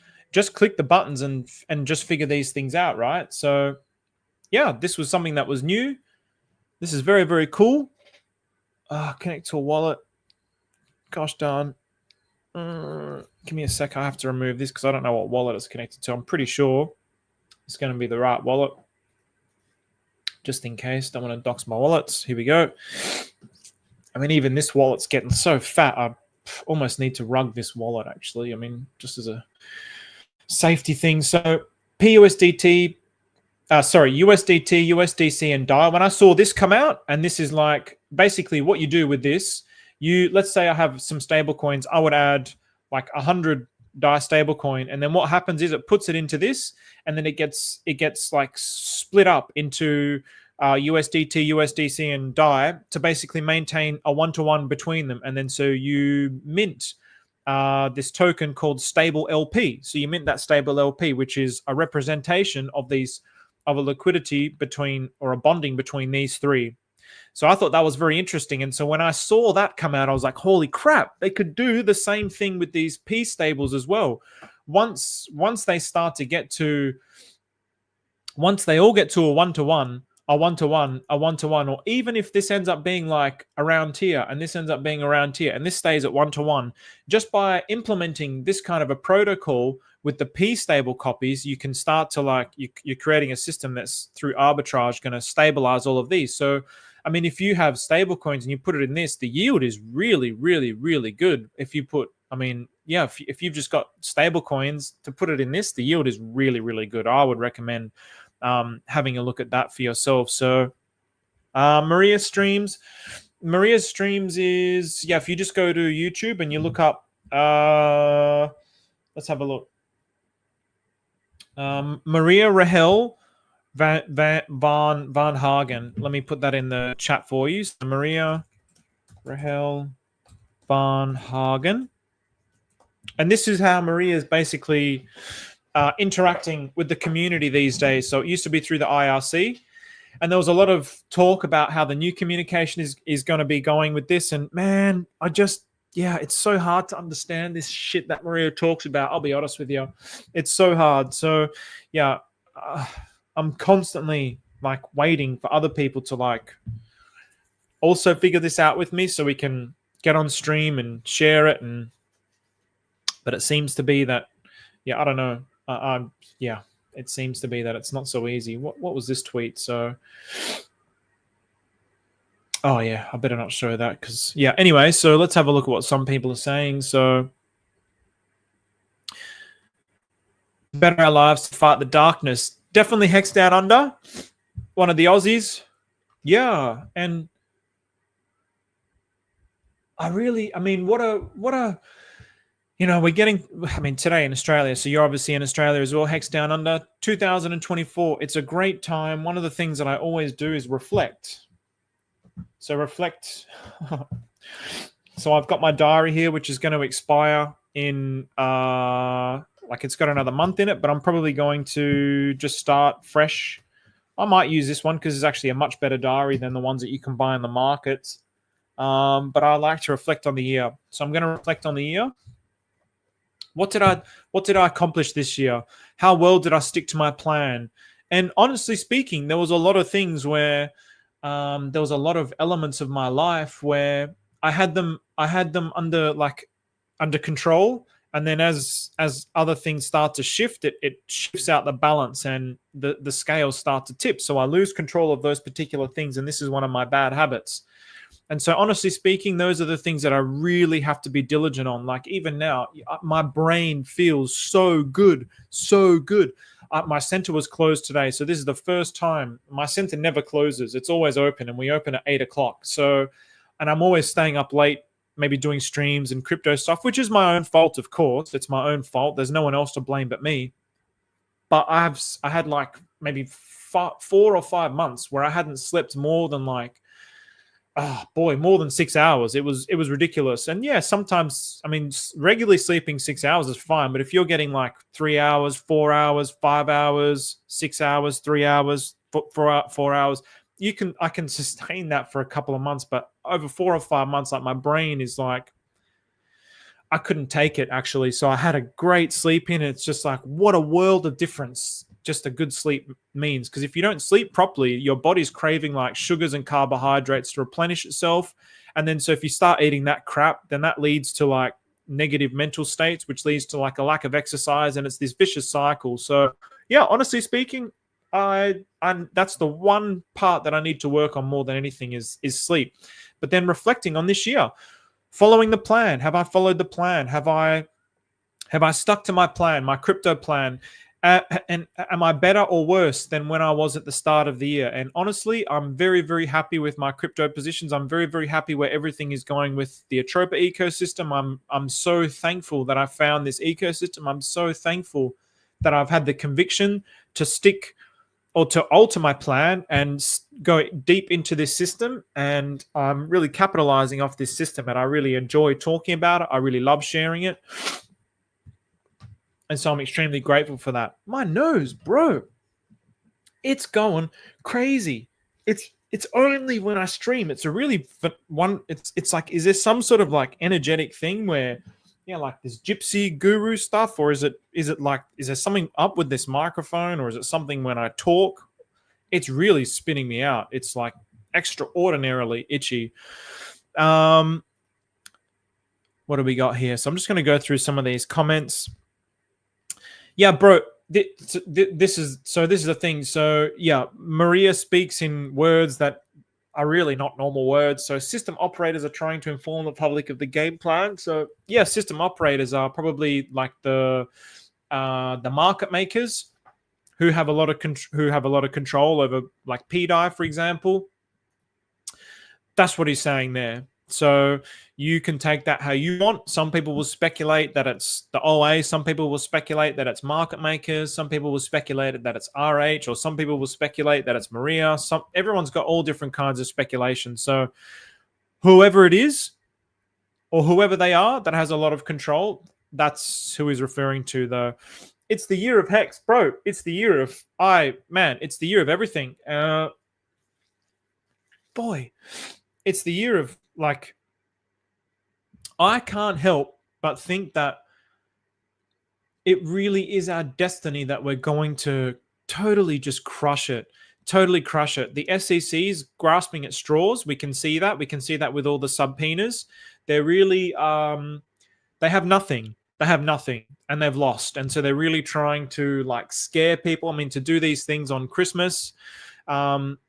click the buttons and just figure these things out, right? So yeah, this was something that was new. This is very, very cool. Connect to a wallet. Gosh darn. Give me a sec. I have to remove this because I don't know what wallet it's connected to. I'm pretty sure it's going to be the right wallet. Just in case. Don't want to dox my wallets. Here we go. I mean, even this wallet's getting so fat. I almost need to rug this wallet, actually. I mean, just as a safety thing. So USDT, USDC, and DAI. When I saw this come out, and this is like basically what you do with this, let's say I have some stable coins, I would add like 100 DAI stablecoin, and then what happens is it puts it into this, and then it gets like split up into USDT, USDC, and DAI to basically maintain a 1-to-1 between them. And then so you mint this token called stable LP. So you mint that stable LP, which is a representation of a liquidity between, or a bonding between these three. So I thought that was very interesting. And so when I saw that come out, I was like, holy crap, they could do the same thing with these P stables as well. Once they start to get to, once they all get to a 1-to-1, a 1-to-1, a 1-to-1, or even if this ends up being like around here, and this ends up being around here, and this stays at 1-to-1, just by implementing this kind of a protocol with the P stable copies, you can start to like, you're creating a system that's through arbitrage going to stabilize all of these. So I mean, if you have stable coins and you put it in this, the yield is really, really, really good. If you put, I mean, yeah, if you've just got stable coins to put it in this, the yield is really, really good. I would recommend having a look at that for yourself. So Maria's streams is, yeah, if you just go to YouTube and you look up, let's have a look. Mariarahel Van Hagen. Let me put that in the chat for you. So Mariarahel Van Hagen. And this is how Maria is basically interacting with the community these days. So it used to be through the IRC. And there was a lot of talk about how the new communication is going to be going with this. And man, it's so hard to understand this shit that Maria talks about. I'll be honest with you. It's so hard. So yeah, I'm constantly like waiting for other people to like also figure this out with me so we can get on stream and share it. But it seems to be that, yeah, I don't know. Yeah, it seems to be that it's not so easy. What was this tweet? So, oh yeah, I better not show that because, yeah. Anyway, so let's have a look at what some people are saying. So better our lives to fight the darkness. Definitely Hex Down Under, one of the Aussies. Yeah, and I mean, what a, you know, we're getting, I mean, today in Australia, so you're obviously in Australia as well, Hex Down Under, 2024. It's a great time. One of the things that I always do is reflect. So reflect. So I've got my diary here, which is going to expire in, like it's got another month in it, but I'm probably going to just start fresh. I might use this one because it's actually a much better diary than the ones that you can buy in the market. But I like to reflect on the year. So I'm going to reflect on the year. What did I accomplish this year? How well did I stick to my plan? And honestly speaking, there was a lot of things where there was a lot of elements of my life where I had them under control, and then as other things start to shift, it shifts out the balance and the scales start to tip. So I lose control of those particular things, and this is one of my bad habits. And so honestly speaking, those are the things that I really have to be diligent on. Like even now, my brain feels so good, so good. My center was closed today. So this is the first time. My center never closes. It's always open, and we open at 8 o'clock. So, and I'm always staying up late, maybe doing streams and crypto stuff, which is my own fault, of course. It's my own fault. There's no one else to blame but me. But I had like maybe 4 or 5 months where I hadn't slept more than like, more than 6 hours. It was ridiculous. And yeah, sometimes, I mean, regularly sleeping 6 hours is fine, but if you're getting like 3 hours, 4 hours, 5 hours, 6 hours, 3 hours, 4 hours, I can sustain that for a couple of months. But over 4 or 5 months, like my brain is like, I couldn't take it actually. So I had a great sleep in. It's just like, what a world of difference just a good sleep means. Because if you don't sleep properly, your body's craving like sugars and carbohydrates to replenish itself. And then so if you start eating that crap, then that leads to like negative mental states, which leads to like a lack of exercise. And it's this vicious cycle. So yeah, honestly speaking, that's the one part that I need to work on more than anything is sleep. But then reflecting on this year, following the plan. Have I followed the plan? Have I stuck to my plan, my crypto plan? And am I better or worse than when I was at the start of the year? And honestly, I'm very, very happy with my crypto positions. I'm very, very happy where everything is going with the Atropa ecosystem. I'm so thankful that I found this ecosystem. I'm so thankful that I've had the conviction to stick or to alter my plan and go deep into this system. And I'm really capitalizing off this system, and I really enjoy talking about it. I really love sharing it. And so I'm extremely grateful for that. My nose, bro, it's going crazy. It's only when I stream. It's a really one. It's like, is there some sort of like energetic thing where, yeah, like this gypsy guru stuff, or is it like, is there something up with this microphone, or is it something when I talk? It's really spinning me out. It's like extraordinarily itchy. What do we got here? So I'm just going to go through some of these comments. Yeah, bro, this is the thing. So yeah, Maria speaks in words that are really not normal words. So system operators are trying to inform the public of the game plan. So yeah, system operators are probably like the market makers who have a lot of control over like pDAI, for example. That's what he's saying there. So you can take that how you want. Some people will speculate that it's the OA. Some people will speculate that it's market makers. Some people will speculate that it's RH, or some people will speculate that it's Maria. Everyone's got all different kinds of speculation. So whoever it is, or whoever they are that has a lot of control, that's who he's referring to. Though it's the year of Hex, bro. It's the year of it's the year of everything. Boy, it's the year of like, I can't help but think that it really is our destiny that we're going to totally just crush it. Totally crush it. The SEC's grasping at straws. We can see that. We can see that with all the subpoenas. They're really, they have nothing. They have nothing, and they've lost. And so they're really trying to like scare people. I mean, to do these things on Christmas.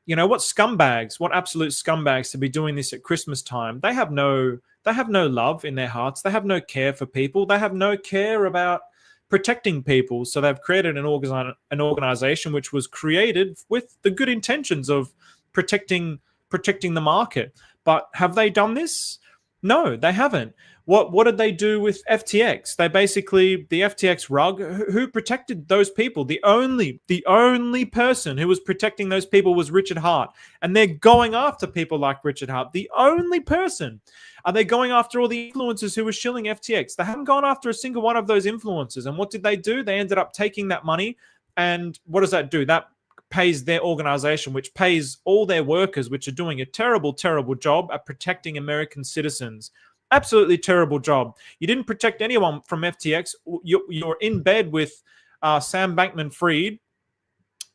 You know, what scumbags, what absolute scumbags to be doing this at Christmas time. They have no love in their hearts. They have no care for people. They have no care about protecting people. So they've created an organization which was created with the good intentions of protecting the market. But have they done this? No, they haven't. What did they do with FTX? They basically, the FTX rug, who protected those people? The only person who was protecting those people was Richard Hart. And they're going after people like Richard Hart. The only person. Are they going after all the influencers who were shilling FTX? They haven't gone after a single one of those influencers. And what did they do? They ended up taking that money. And what does that do? That pays their organization, which pays all their workers, which are doing a terrible, terrible job at protecting American citizens. Absolutely terrible job. You didn't protect anyone from FTX. You're in bed with Sam Bankman-Fried.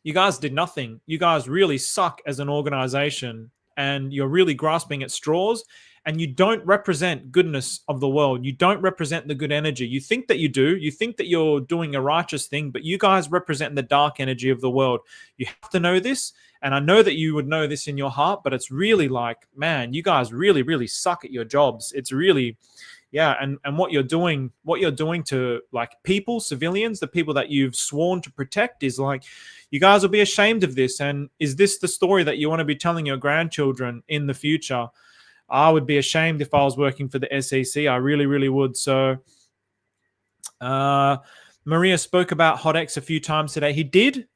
You guys did nothing. You guys really suck as an organization, and you're really grasping at straws, and you don't represent goodness of the world. You don't represent the good energy. You think that you do. You think that you're doing a righteous thing, but you guys represent the dark energy of the world. You have to know this, and I know that you would know this in your heart, but it's really like, man, you guys really, really suck at your jobs. It's really, yeah, and what you're doing to like people, civilians, the people that you've sworn to protect is like, you guys will be ashamed of this. And is this the story that you want to be telling your grandchildren in the future? I would be ashamed if I was working for the SEC. I really, really would. So Maria spoke about HotX a few times today. He did.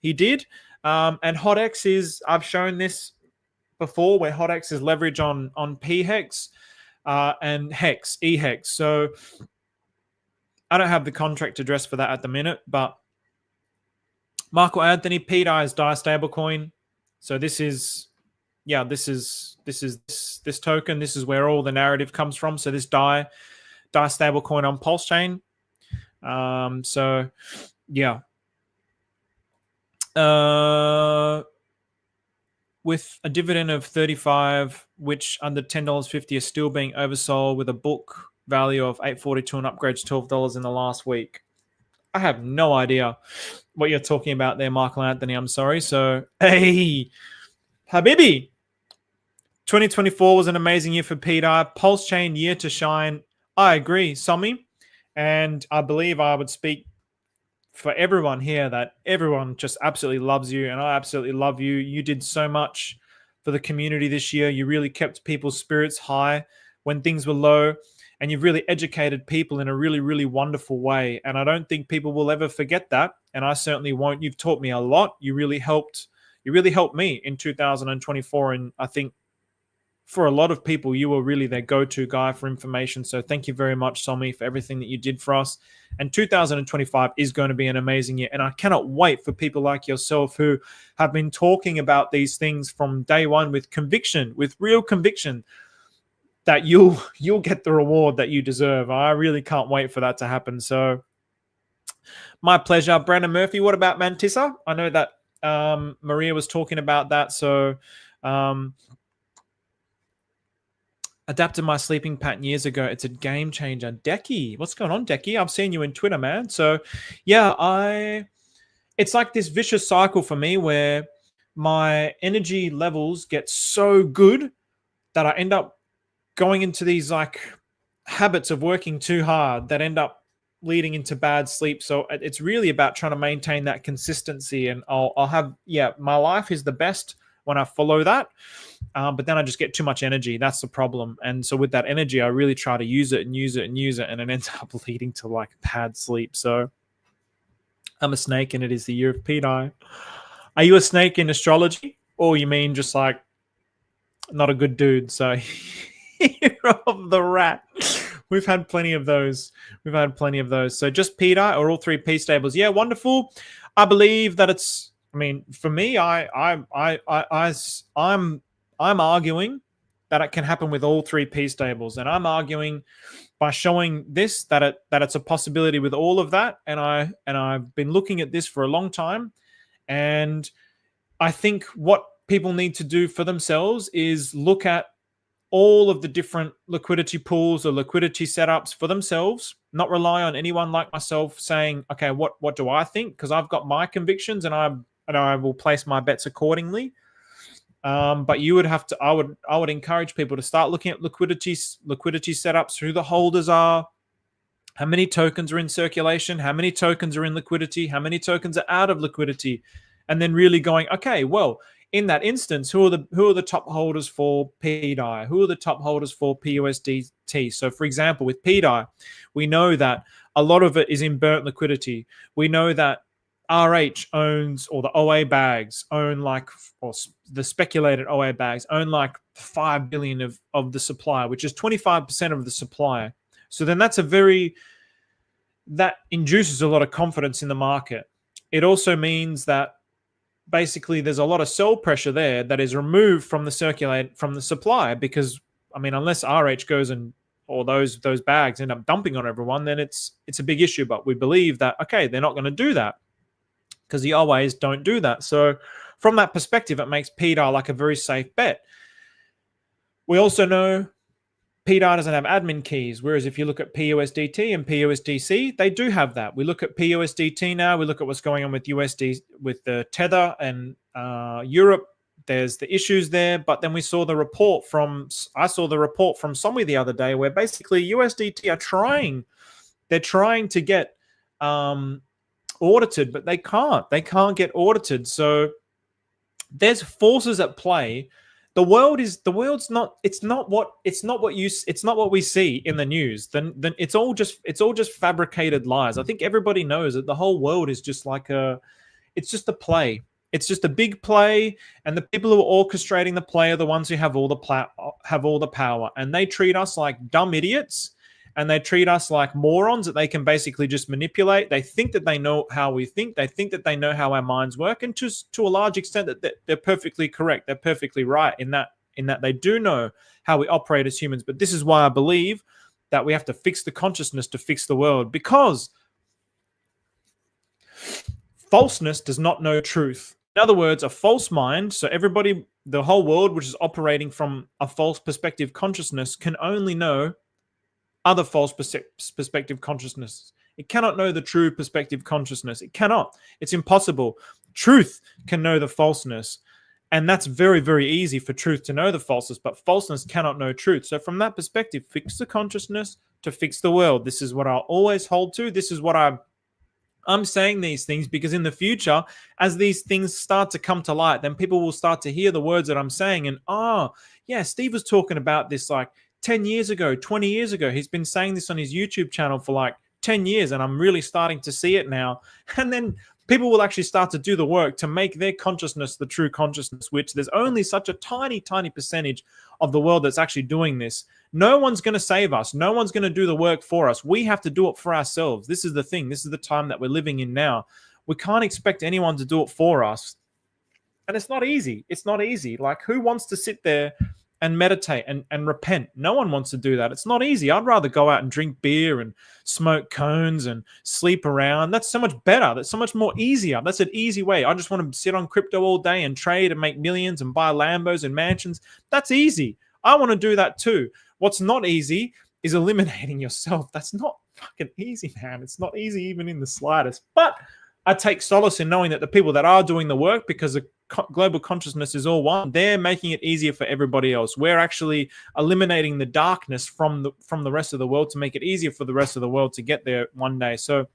And HotX is, I've shown this before, where HotX is leverage on pHex and Hex, eHex. So I don't have the contract address for that at the minute, but Michael Anthony, pDAI is DAI stablecoin. So this is this token. This is where all the narrative comes from. So this DAI stablecoin on Pulse Chain. So yeah. With a dividend of 35, which under $10.50 is still being oversold, with a book value of $8.42 and upgrades $12 in the last week. I have no idea what you're talking about there, Michael Anthony. I'm sorry. So, hey, Habibi, 2024 was an amazing year for pDAI. Pulse Chain year to shine. I agree, Somi. And I believe I would speak for everyone here that everyone just absolutely loves you, and I absolutely love you. You did so much for the community this year. You really kept people's spirits high when things were low, and you've really educated people in a really, really wonderful way. And I don't think people will ever forget that, and I certainly won't. You've taught me a lot. You really helped me in 2024, and I think for a lot of people, you were really their go-to guy for information. So thank you very much, Somi, for everything that you did for us. And 2025 is going to be an amazing year. And I cannot wait for people like yourself who have been talking about these things from day one with conviction, with real conviction, that you'll get the reward that you deserve. I really can't wait for that to happen. So my pleasure. Brandon Murphy, what about Mantissa? I know that Maria was talking about that. So adapted my sleeping pattern years ago. It's a game changer. Decky, what's going on, Decky? I've seen you in Twitter, man. So yeah, it's like this vicious cycle for me where my energy levels get so good that I end up going into these like habits of working too hard that end up leading into bad sleep. So it's really about trying to maintain that consistency, and I'll have, my life is the best when I follow that. But then I just get too much energy. That's the problem. And so with that energy, I really try to use it, and it ends up leading to like bad sleep. So I'm a snake, and it is the year of pDAI. Are you a snake in astrology? Or you mean just like not a good dude? So year of the rat. We've had plenty of those. So just pDAI or all three P stables? Yeah, wonderful. I believe that it's, I mean, for me, I'm arguing that it can happen with all three P stables, and I'm arguing by showing this that it's a possibility with all of that. And I've been looking at this for a long time, and I think what people need to do for themselves is look at all of the different liquidity pools or liquidity setups for themselves, not rely on anyone like myself saying, okay, what do I think? Because I've got my convictions, and I will place my bets accordingly. But you would have to, I would encourage people to start looking at liquidity setups, who the holders are, How many tokens are in circulation? How many tokens are in liquidity? How many tokens are out of liquidity? And then really going, okay, well, in that instance, who are the top holders for pDAI? Who are the top holders for PUSDT? So, for example, with pDAI, we know that a lot of it is in burnt liquidity. We know that RH owns, or the OA bags own like, or the speculated OA bags own like 5 billion of the supply, which is 25% of the supply. So then that induces a lot of confidence in the market. It also means that basically there's a lot of sell pressure there that is removed from the supply, because I mean, unless RH goes and, or those bags end up dumping on everyone, then it's a big issue. But we believe that, okay, they're not going to do that, because the always don't do that. So from that perspective, it makes pDAI like a very safe bet. We also know pDAI doesn't have admin keys, whereas if you look at PUSDT and PUSDC, they do have that. We look at PUSDT now. We look at what's going on with USD, with the Tether and Europe. There's the issues there, but then I saw the report from somewhere the other day where basically USDT are they're trying to get audited, but they can't get audited. So there's forces at play. The world's not what we see in the news. Then it's all just fabricated lies. I think everybody knows that the whole world is just like it's just a play. It's just a big play, and the people who are orchestrating the play are the ones who have all the power, and they treat us like dumb idiots, and they treat us like morons that they can basically just manipulate. They think that they know how we think. They think that they know how our minds work, and to a large extent that they're perfectly correct. They're perfectly right in that they do know how we operate as humans. But this is why I believe that we have to fix the consciousness to fix the world, because falseness does not know truth. In other words, a false mind, so everybody, the whole world, which is operating from a false perspective consciousness, can only know other false perspective consciousness. It cannot know the true perspective consciousness. It cannot. It's impossible. Truth can know the falseness. And that's very, very easy for truth to know the falseness, but falseness cannot know truth. So from that perspective, fix the consciousness to fix the world. This is what I'll always hold to. This is what I'm saying these things, because in the future, as these things start to come to light, then people will start to hear the words that I'm saying. And, yeah, Steve was talking about this like 10 years ago, 20 years ago. He's been saying this on his YouTube channel for like 10 years, and I'm really starting to see it now. And then people will actually start to do the work to make their consciousness the true consciousness, which there's only such a tiny, tiny percentage of the world that's actually doing this. No one's going to save us. No one's going to do the work for us. We have to do it for ourselves. This is the thing. This is the time that we're living in now. We can't expect anyone to do it for us. And it's not easy. It's not easy. Like, who wants to sit there and meditate and repent? No one wants to do that. It's not easy. I'd rather go out and drink beer and smoke cones and sleep around. That's so much better. That's so much more easier. That's an easy way. I just want to sit on crypto all day and trade and make millions and buy Lambos and mansions. That's easy. I want to do that too. What's not easy is eliminating yourself. That's not fucking easy, man. It's not easy even in the slightest. But I take solace in knowing that the people that are doing the work, because the global consciousness is all one, they're making it easier for everybody else. We're actually eliminating the darkness from the rest of the world to make it easier for the rest of the world to get there one day. So,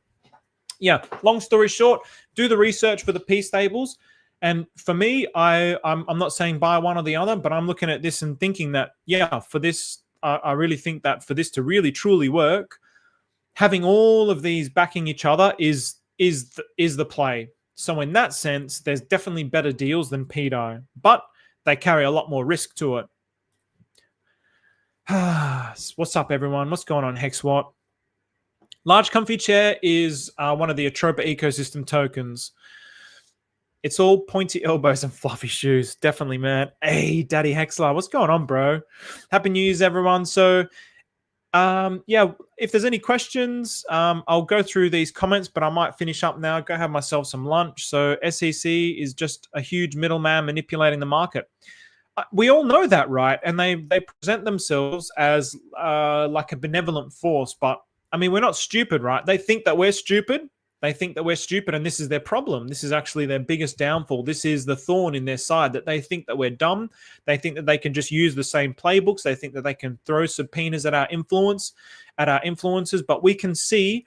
yeah, long story short, do the research for the P stables. And for me, I'm not saying buy one or the other, but I'm looking at this and thinking that, yeah, for this, I really think that for this to really truly work, having all of these backing each other is the play. So in that sense, there's definitely better deals than pDAI, but they carry a lot more risk to it. What's up, everyone? What's going on, HexWatt? Large Comfy Chair is one of the Atropa ecosystem tokens. It's all pointy elbows and fluffy shoes. Definitely, man. Hey, Daddy Hexler, what's going on, bro? Happy New Year's, everyone. So, yeah, if there's any questions, I'll go through these comments, but I might finish up now, go have myself some lunch. So SEC is just a huge middleman manipulating the market. We all know that, right? And they present themselves as like a benevolent force, but I mean, we're not stupid, right? They think that we're stupid. They think that we're stupid, and this is their problem. This is actually their biggest downfall. This is the thorn in their side, that they think that we're dumb. They think that they can just use the same playbooks. They think that they can throw subpoenas at our influencers, but we can see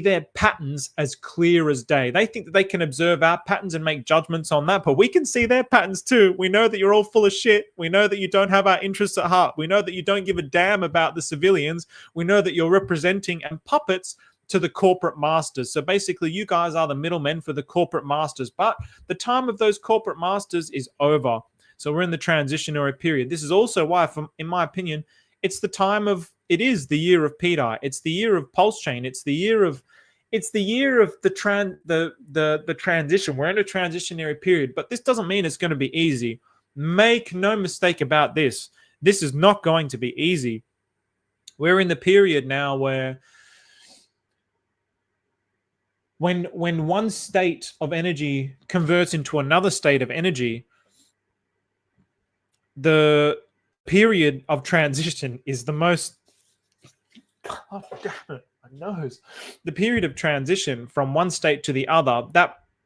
their patterns as clear as day. They think that they can observe our patterns and make judgments on that, but we can see their patterns too. We know that you're all full of shit. We know that you don't have our interests at heart. We know that you don't give a damn about the civilians. We know that you're representing and puppets to the corporate masters. So basically, you guys are the middlemen for the corporate masters, but the time of those corporate masters is over. So we're in the transitionary period. This is also why, in my opinion, it is the year of pDAI. It's the year of Pulse Chain. It's the year of the transition. We're in a transitionary period, but this doesn't mean it's going to be easy. Make no mistake about this. This is not going to be easy. We're in the period now where when one state of energy converts into another state of energy, the period of transition is the most... God damn it, my nose. The period of transition from one state to the other,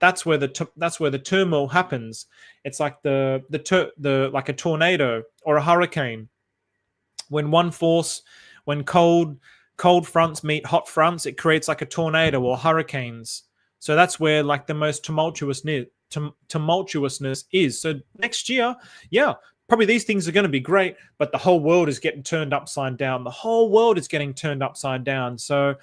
that's where the turmoil happens. It's like like a tornado or a hurricane. When cold fronts meet hot fronts, it creates like a tornado or hurricanes. So that's where like the most tumultuousness is. So next year, yeah, probably these things are going to be great, but the whole world is getting turned upside down. The whole world is getting turned upside down. So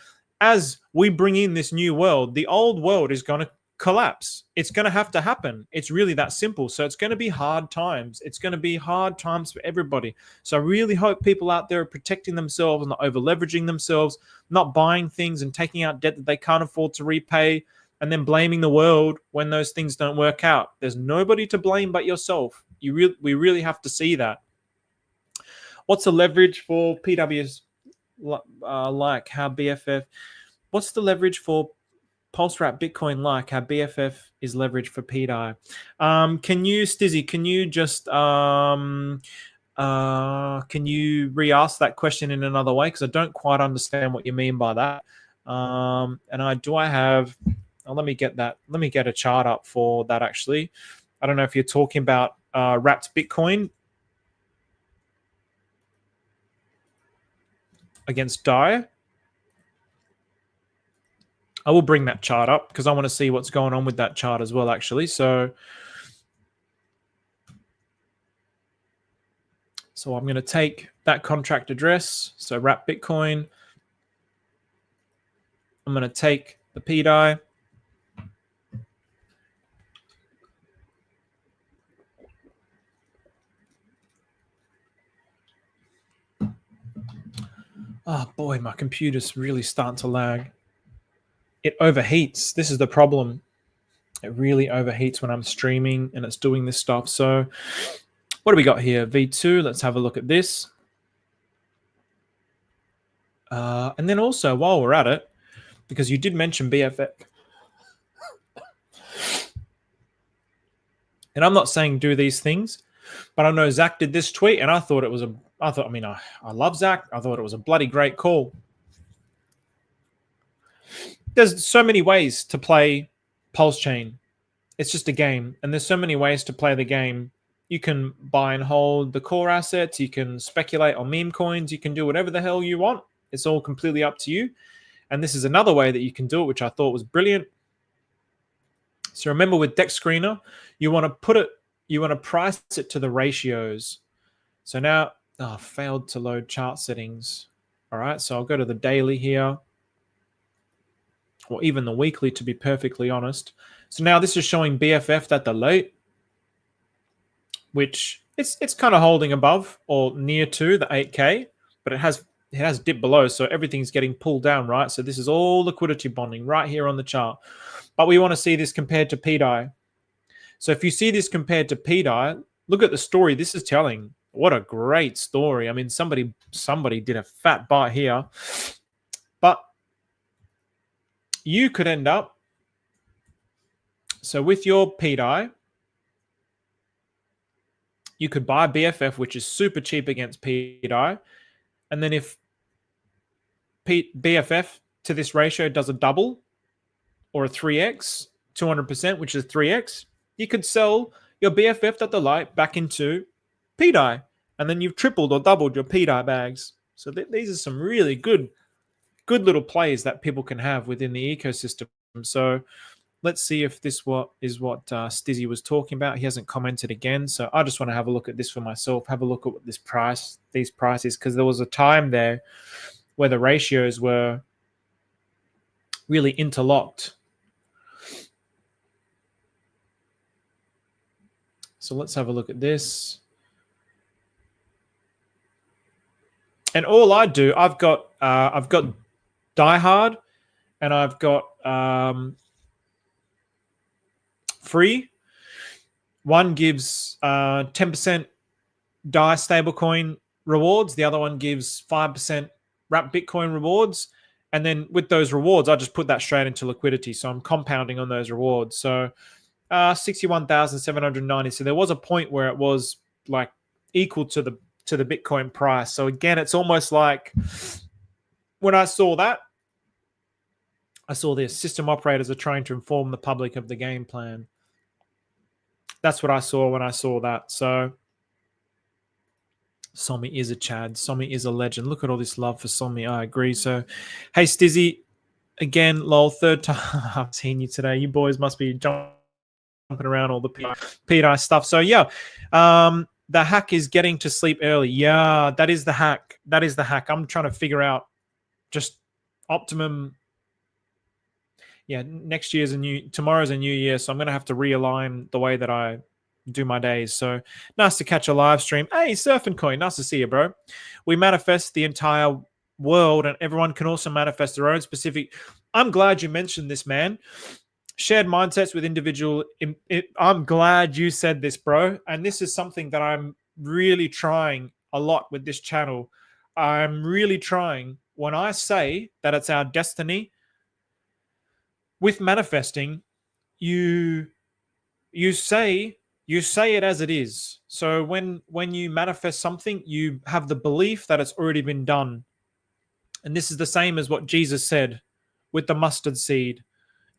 as we bring in this new world, the old world is going to collapse. It's going to have to happen. It's really that simple. So it's going to be hard times. It's going to be hard times for everybody. So I really hope people out there are protecting themselves, not over leveraging themselves, not buying things and taking out debt that they can't afford to repay, and then blaming the world when those things don't work out. There's nobody to blame but yourself. We really have to see that. What's the leverage for PWS like how BFF? What's the leverage for Pulse Wrap Bitcoin like how BFF is leveraged for pDAI? Can you, Stizzy, can you just can you re-ask that question in another way? Because I don't quite understand what you mean by that. Let me get that. Let me get a chart up for that actually. I don't know if you're talking about wrapped Bitcoin against DAI. I will bring that chart up because I want to see what's going on with that chart as well, actually. So I'm going to take that contract address. So wrap Bitcoin. I'm going to take the pDAI. Oh boy, my computer's really starting to lag. It overheats. This is the problem. It really overheats when I'm streaming and it's doing this stuff. So what do we got here? V2, let's have a look at this. And then also, while we're at it, because you did mention BFF. And I'm not saying do these things, but I know Zach did this tweet and I thought it was I love Zach. I thought it was a bloody great call. There's so many ways to play Pulse Chain. It's just a game. And there's so many ways to play the game. You can buy and hold the core assets. You can speculate on meme coins. You can do whatever the hell you want. It's all completely up to you. And this is another way that you can do it, which I thought was brilliant. So remember with Deck Screener, you want to price it to the ratios. So now, failed to load chart settings. All right, so I'll go to the daily here, or even the weekly to be perfectly honest. So now this is showing BFF at the late, which it's kind of holding above or near to the 8K, but it has dipped below, so everything's getting pulled down, right? So this is all liquidity bonding right here on the chart. But we want to see this compared to pDAI. So if you see this compared to pDAI, look at the story this is telling. What a great story. I mean, somebody did a fat buy here. But you could end up, so with your pDAI, you could buy BFF, which is super cheap against pDAI. And then if BFF to this ratio does a double, or a 3x, 200%, which is 3x, you could sell your BFF.delight back into pDAI, and then you've tripled or doubled your pDAI bags. So these are some really good little plays that people can have within the ecosystem. So let's see if this is what Stizzy was talking about. He hasn't commented again, so I just want to have a look at this for myself. Have a look at what these prices, because there was a time there where the ratios were really interlocked. So let's have a look at this. And all I do, I've got Die Hard, and I've got free. One gives 10% DAI stablecoin rewards. The other one gives 5% wrapped Bitcoin rewards. And then with those rewards, I just put that straight into liquidity. So I'm compounding on those rewards. So 61,790. So there was a point where it was like equal to the Bitcoin price. So again, it's almost like when I saw that, I saw this: system operators are trying to inform the public of the game plan. That's what I saw when I saw that. So Somi is a Chad. Somi is a legend. Look at all this love for Somi. I agree. So, hey, Stizzy, again, lol, third time I've seen you today. You boys must be jumping around all the pDAI stuff. So, yeah, the hack is getting to sleep early. Yeah, that is the hack. That is the hack. I'm trying to figure out just optimum. Yeah, tomorrow's a new year, so I'm going to have to realign the way that I do my days. So nice to catch a live stream. Hey, Surf and Coin, nice to see you, bro. We manifest the entire world, and everyone can also manifest their own specific. I'm glad you mentioned this, man. Shared mindsets with individual. I'm glad you said this, bro. And this is something that I'm really trying a lot with this channel. I'm really trying. When I say that it's our destiny, with manifesting, you say it as it is. So when you manifest something, you have the belief that it's already been done. And this is the same as what Jesus said with the mustard seed.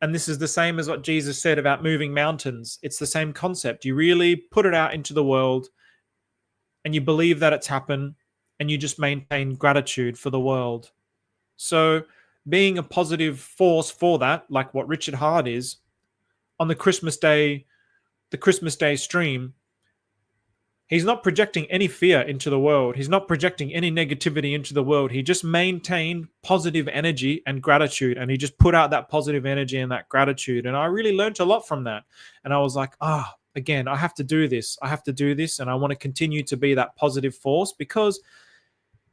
And this is the same as what Jesus said about moving mountains. It's the same concept. You really put it out into the world, and you believe that it's happened, and you just maintain gratitude for the world. So being a positive force for that, like what Richard Hart is, on the Christmas Day stream, he's not projecting any fear into the world. He's not projecting any negativity into the world. He just maintained positive energy and gratitude, and he just put out that positive energy and that gratitude. And I really learned a lot from that. And I was like, again, I have to do this. I have to do this, and I want to continue to be that positive force, because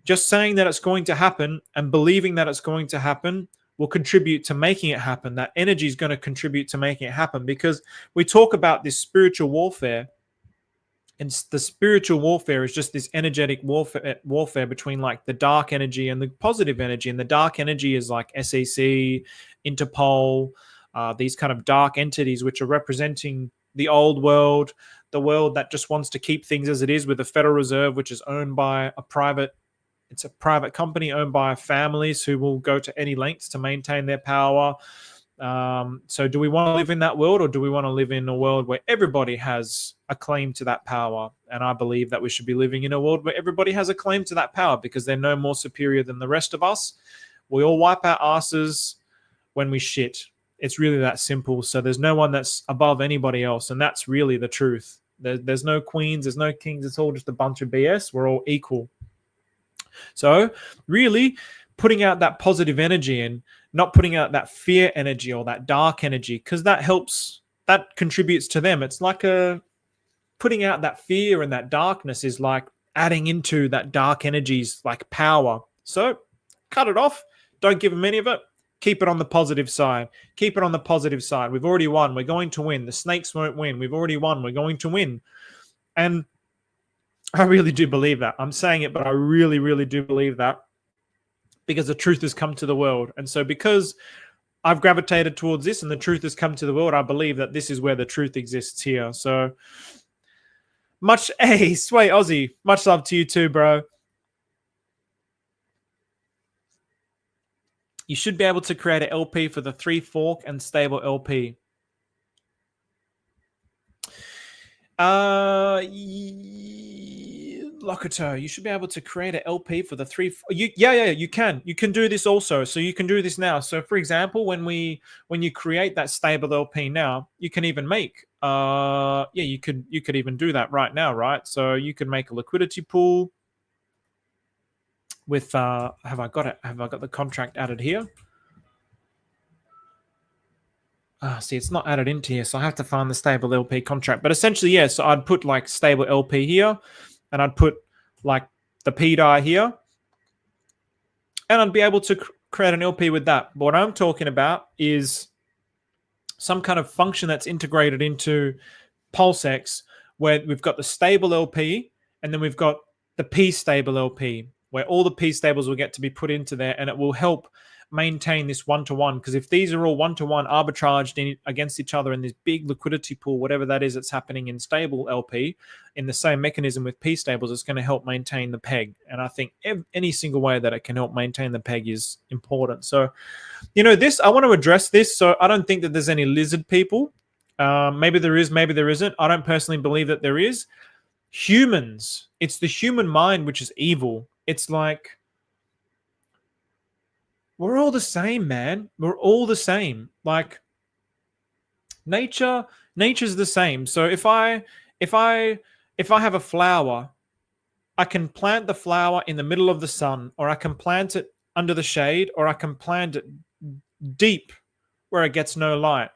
just saying that it's going to happen and believing that it's going to happen will contribute to making it happen. That energy is going to contribute to making it happen, because we talk about this spiritual warfare, and the spiritual warfare is just this energetic warfare between like the dark energy and the positive energy. And the dark energy is like SEC, Interpol, these kind of dark entities which are representing the old world, the world that just wants to keep things as it is, with the Federal Reserve, which is owned by a private company owned by families who will go to any lengths to maintain their power. So do we want to live in that world, or do we want to live in a world where everybody has a claim to that power? And I believe that we should be living in a world where everybody has a claim to that power, because they're no more superior than the rest of us. We all wipe our asses when we shit. It's really that simple. So there's no one that's above anybody else. And that's really the truth. There's no queens, there's no kings. It's all just a bunch of BS. We're all equal. So really putting out that positive energy and not putting out that fear energy or that dark energy, because that contributes to them. It's like putting out that fear and that darkness is like adding into that dark energy's like power. So cut it off. Don't give them any of it. Keep it on the positive side. Keep it on the positive side. We've already won. We're going to win. The snakes won't win. We've already won. We're going to win. And I really do believe that. I'm saying it, but I really, really do believe that, because the truth has come to the world. And so because I've gravitated towards this and the truth has come to the world, I believe that this is where the truth exists here. So hey, Sway Aussie, much love to you too, bro. you should be able to create an LP for the 3 fork and stable LP. Locato, you should be able to create an LP for the 3. You can. You can do this also. So you can do this now. So for example, when you create that stable LP now, you can even make you could even do that right now, right? So you can make a liquidity pool with have I got the contract added here? See, it's not added into here, so I have to find the stable LP contract. But essentially, yeah, so I'd put like stable LP here, and I'd put like the pDAI here, and I'd be able to create an LP with that. But what I'm talking about is some kind of function that's integrated into PulseX, where we've got the stable LP, and then we've got the P stable LP, where all the P stables will get to be put into there, and it will help maintain this one-to-one. Because if these are all one-to-one arbitraged against each other in this big liquidity pool, whatever that is that's happening in stable LP, in the same mechanism with P stables, it's going to help maintain the peg. And I think any single way that it can help maintain the peg is important. So, I want to address this. So I don't think that there's any lizard people. Maybe there is, maybe there isn't. I don't personally believe that there is. Humans, it's the human mind which is evil. It's like, we're all the same, man. We're all the same. Like, nature's the same. So if I have a flower, I can plant the flower in the middle of the sun, or I can plant it under the shade, or I can plant it deep where it gets no light.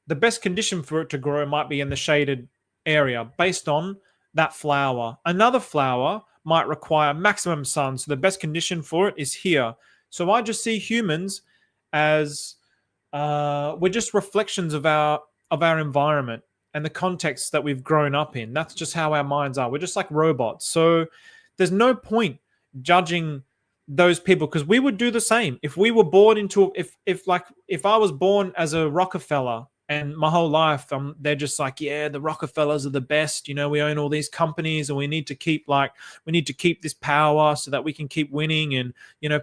The best condition for it to grow might be in the shaded area based on that flower. Another flower might require maximum sun, so the best condition for it is here. So I just see humans as we're just reflections of our environment and the context that we've grown up in. That's just how our minds are. We're just like robots. So there's no point judging those people, because we would do the same if we were born into if I was born as a Rockefeller, and my whole life they're just like, yeah, the Rockefellers are the best, we own all these companies, and we need to keep this power so that we can keep winning, and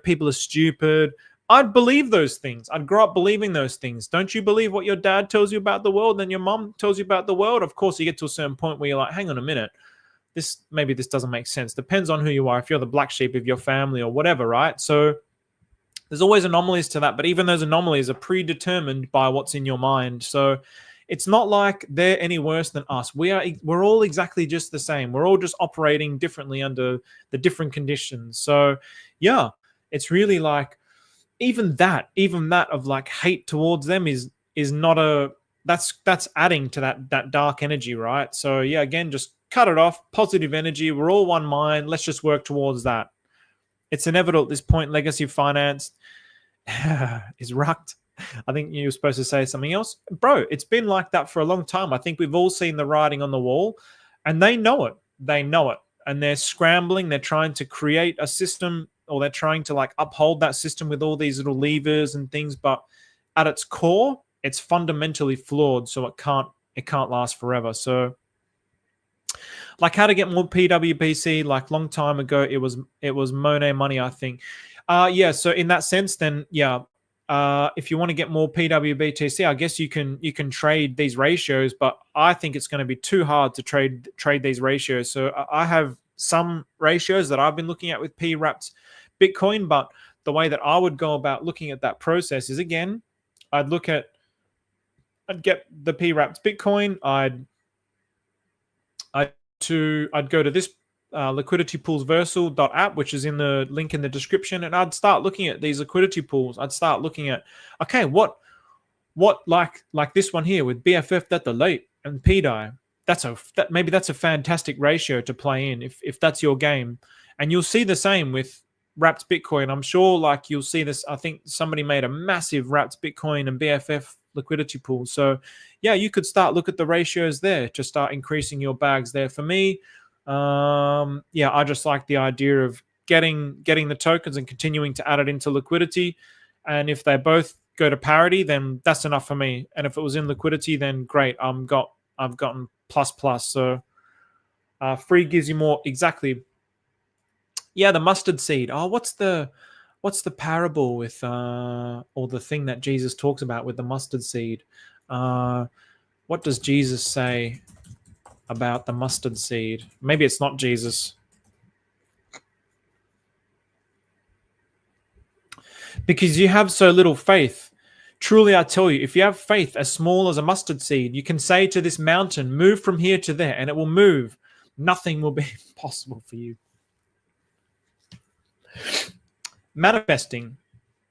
people are stupid. I'd believe those things. I'd grow up believing those things. Don't you believe what your dad tells you about the world and your mom tells you about the world? Of course, you get to a certain point where you're like, hang on a minute, maybe this doesn't make sense. Depends on who you are, if you're the black sheep of your family or whatever, right? So there's always anomalies to that, but even those anomalies are predetermined by what's in your mind. So it's not like they're any worse than us. We're all exactly just the same. We're all just operating differently under the different conditions. So yeah, it's really even that of like hate towards them is not that's adding to that dark energy, right? So yeah, again, just cut it off. Positive energy. We're all one mind. Let's just work towards that. It's inevitable at this point. Legacy finance is rucked. I think you were supposed to say something else. Bro, it's been like that for a long time. I think we've all seen the writing on the wall, and they know it. They know it. And they're scrambling. They're trying to create a system, or they're trying to uphold that system with all these little levers and things. But at its core, it's fundamentally flawed. So it can't last forever. So how to get more PWBC, long time ago, it was Monet money, I think. Yeah, so in that sense, then yeah, if you want to get more PWBTC, I guess you can trade these ratios, but I think it's going to be too hard to trade these ratios. So I have some ratios that I've been looking at with P-wrapped Bitcoin, but the way that I would go about looking at that process is, again, I'd get the P-wrapped Bitcoin, I'd go to this Liquidity Pools Versal.app, which is in the link in the description, and I'd start looking at these liquidity pools. I'd start looking at, okay, what like this one here with BFF that the late and pDAI. Maybe that's a fantastic ratio to play in if that's your game, and you'll see the same with wrapped Bitcoin. I'm sure you'll see this. I think somebody made a massive wrapped Bitcoin and BFF liquidity pool. So yeah, you could look at the ratios there to start increasing your bags there. For me, yeah, I just like the idea of getting the tokens and continuing to add it into liquidity. And if they both go to parity, then that's enough for me. And if it was in liquidity, then great. I've gotten plus. So free gives you more. Exactly. Yeah, the mustard seed. Oh, what's the what's the parable with or the thing that Jesus talks about with the mustard seed? What does Jesus say about the mustard seed? Maybe it's not Jesus. Because you have so little faith. Truly, I tell you, if you have faith as small as a mustard seed, you can say to this mountain, move from here to there, and it will move. Nothing will be impossible for you. Manifesting.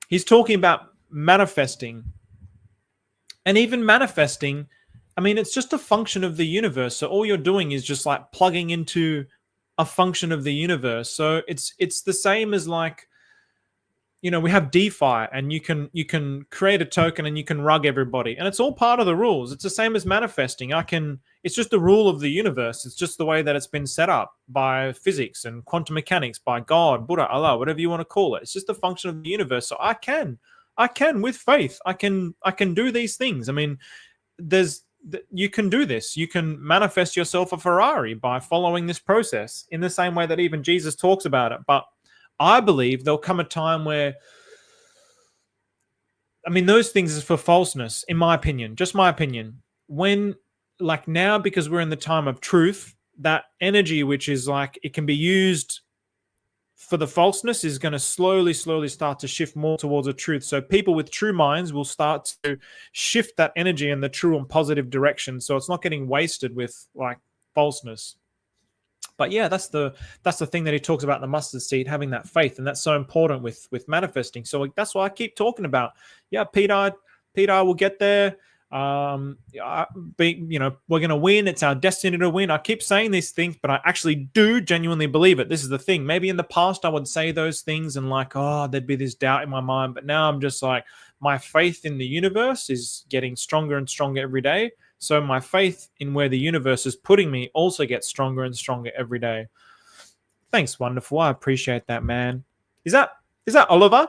He's talking about manifesting. And even manifesting, I mean, it's just a function of the universe. So all you're doing is just like plugging into a function of the universe. So it's the same as like, you know, we have DeFi and you can create a token and you can rug everybody. And it's all part of the rules. It's the same as manifesting. It's just the rule of the universe. It's just the way that it's been set up by physics and quantum mechanics, by God, Buddha, Allah, whatever you want to call it. It's just a function of the universe. So I can with faith, I can do these things. I mean, you can do this. You can manifest yourself a Ferrari by following this process in the same way that even Jesus talks about it. But I believe there'll come a time where, I mean, those things is for falseness, in my opinion, just my opinion. When, like now, because we're in the time of truth, that energy, which is like, it can be used for the falseness, is going to slowly start to shift more towards the truth. So people with true minds will start to shift that energy in the true and positive direction. So it's not getting wasted with like falseness. But yeah, that's the thing that he talks about, the mustard seed, having that faith, and that's so important with manifesting. So that's why I keep talking about, yeah, pDAI will get there. We're going to win. It's our destiny to win. I keep saying these things, but I actually do genuinely believe it. This is the thing. Maybe in the past I would say those things and like, oh, there'd be this doubt in my mind. But now I'm just like, my faith in the universe is getting stronger and stronger every day. So my faith in where the universe is putting me also gets stronger and stronger every day. Thanks, wonderful. I appreciate that, man. Is that Oliver?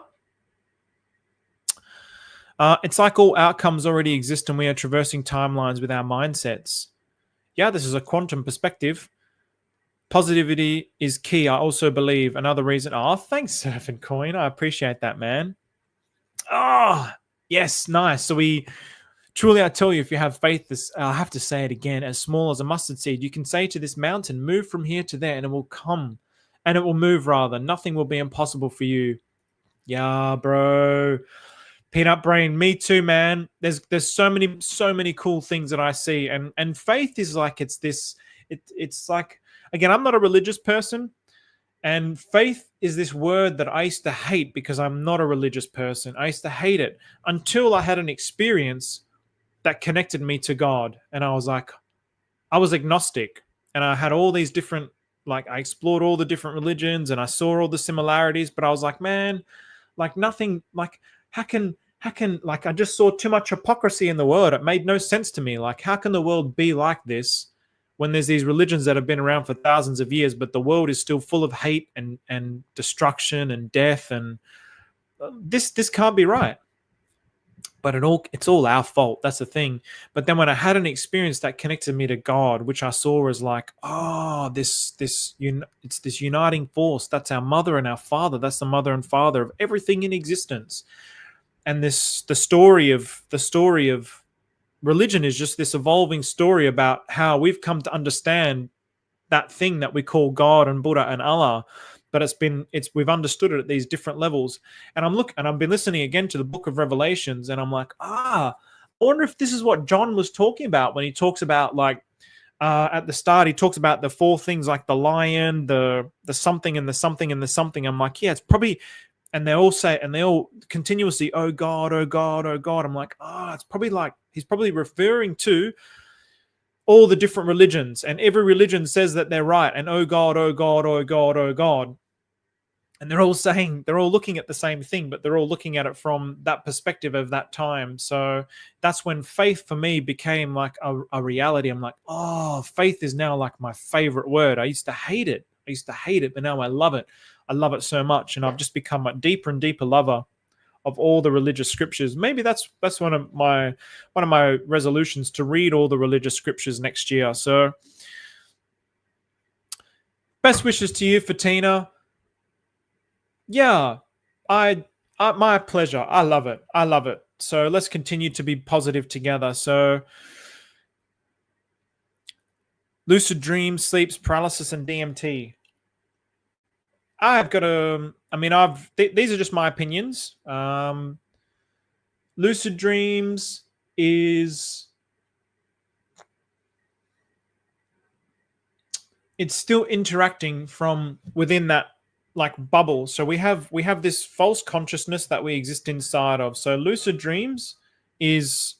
It's like all outcomes already exist and we are traversing timelines with our mindsets. Yeah, this is a quantum perspective. Positivity is key, I also believe. Another reason. Oh, thanks, Surfing Coin. I appreciate that, man. Oh, yes, nice. So truly, I tell you, if you have faith, I have to say it again, as small as a mustard seed, you can say to this mountain, move from here to there, and it will come. And it will move, rather. Nothing will be impossible for you. Yeah, bro. Peanut brain, me too, man. There's so many cool things that I see. And faith is like, it's like, again, I'm not a religious person. And faith is this word that I used to hate because I'm not a religious person. I used to hate it until I had an experience that connected me to God. And I was like, I was agnostic and I had all these different, like I explored all the different religions and I saw all the similarities, but I was like, man, like nothing, like how can, like I just saw too much hypocrisy in the world. It made no sense to me. Like, how can the world be like this when there's these religions that have been around for thousands of years, but the world is still full of hate and destruction and death, and this can't be right. But it's all our fault. That's the thing. But then when I had an experience that connected me to God, which I saw as like, oh, it's this uniting force. That's our mother and our father. That's the mother and father of everything in existence. And the story of religion is just this evolving story about how we've come to understand that thing that we call God and Buddha and Allah. But we've understood it at these different levels. And I've been listening again to the book of Revelations, and I'm like, I wonder if this is what John was talking about when he talks about like at the start, he talks about the four things, like the lion, the something and the something and the something. I'm like, yeah, it's probably, and they all continuously, oh God, oh God, oh God. I'm like, it's probably like, he's probably referring to all the different religions, and every religion says that they're right. And oh God, oh God, oh God, oh God. And they're all looking at the same thing, but they're all looking at it from that perspective of that time. So that's when faith for me became like a reality. I'm like, oh, faith is now like my favorite word. I used to hate it, but now I love it. I love it so much. And I've just become a deeper and deeper lover of all the religious scriptures. Maybe that's one of my resolutions, to read all the religious scriptures next year. So best wishes to you, Fatina. Yeah, My pleasure. I love it. I love it. So let's continue to be positive together. So lucid dreams, sleeps, paralysis, and DMT. I've got a. I mean, these are just my opinions. Lucid dreams is it's still interacting from within that like bubble. So we have this false consciousness that we exist inside of. So lucid dreams is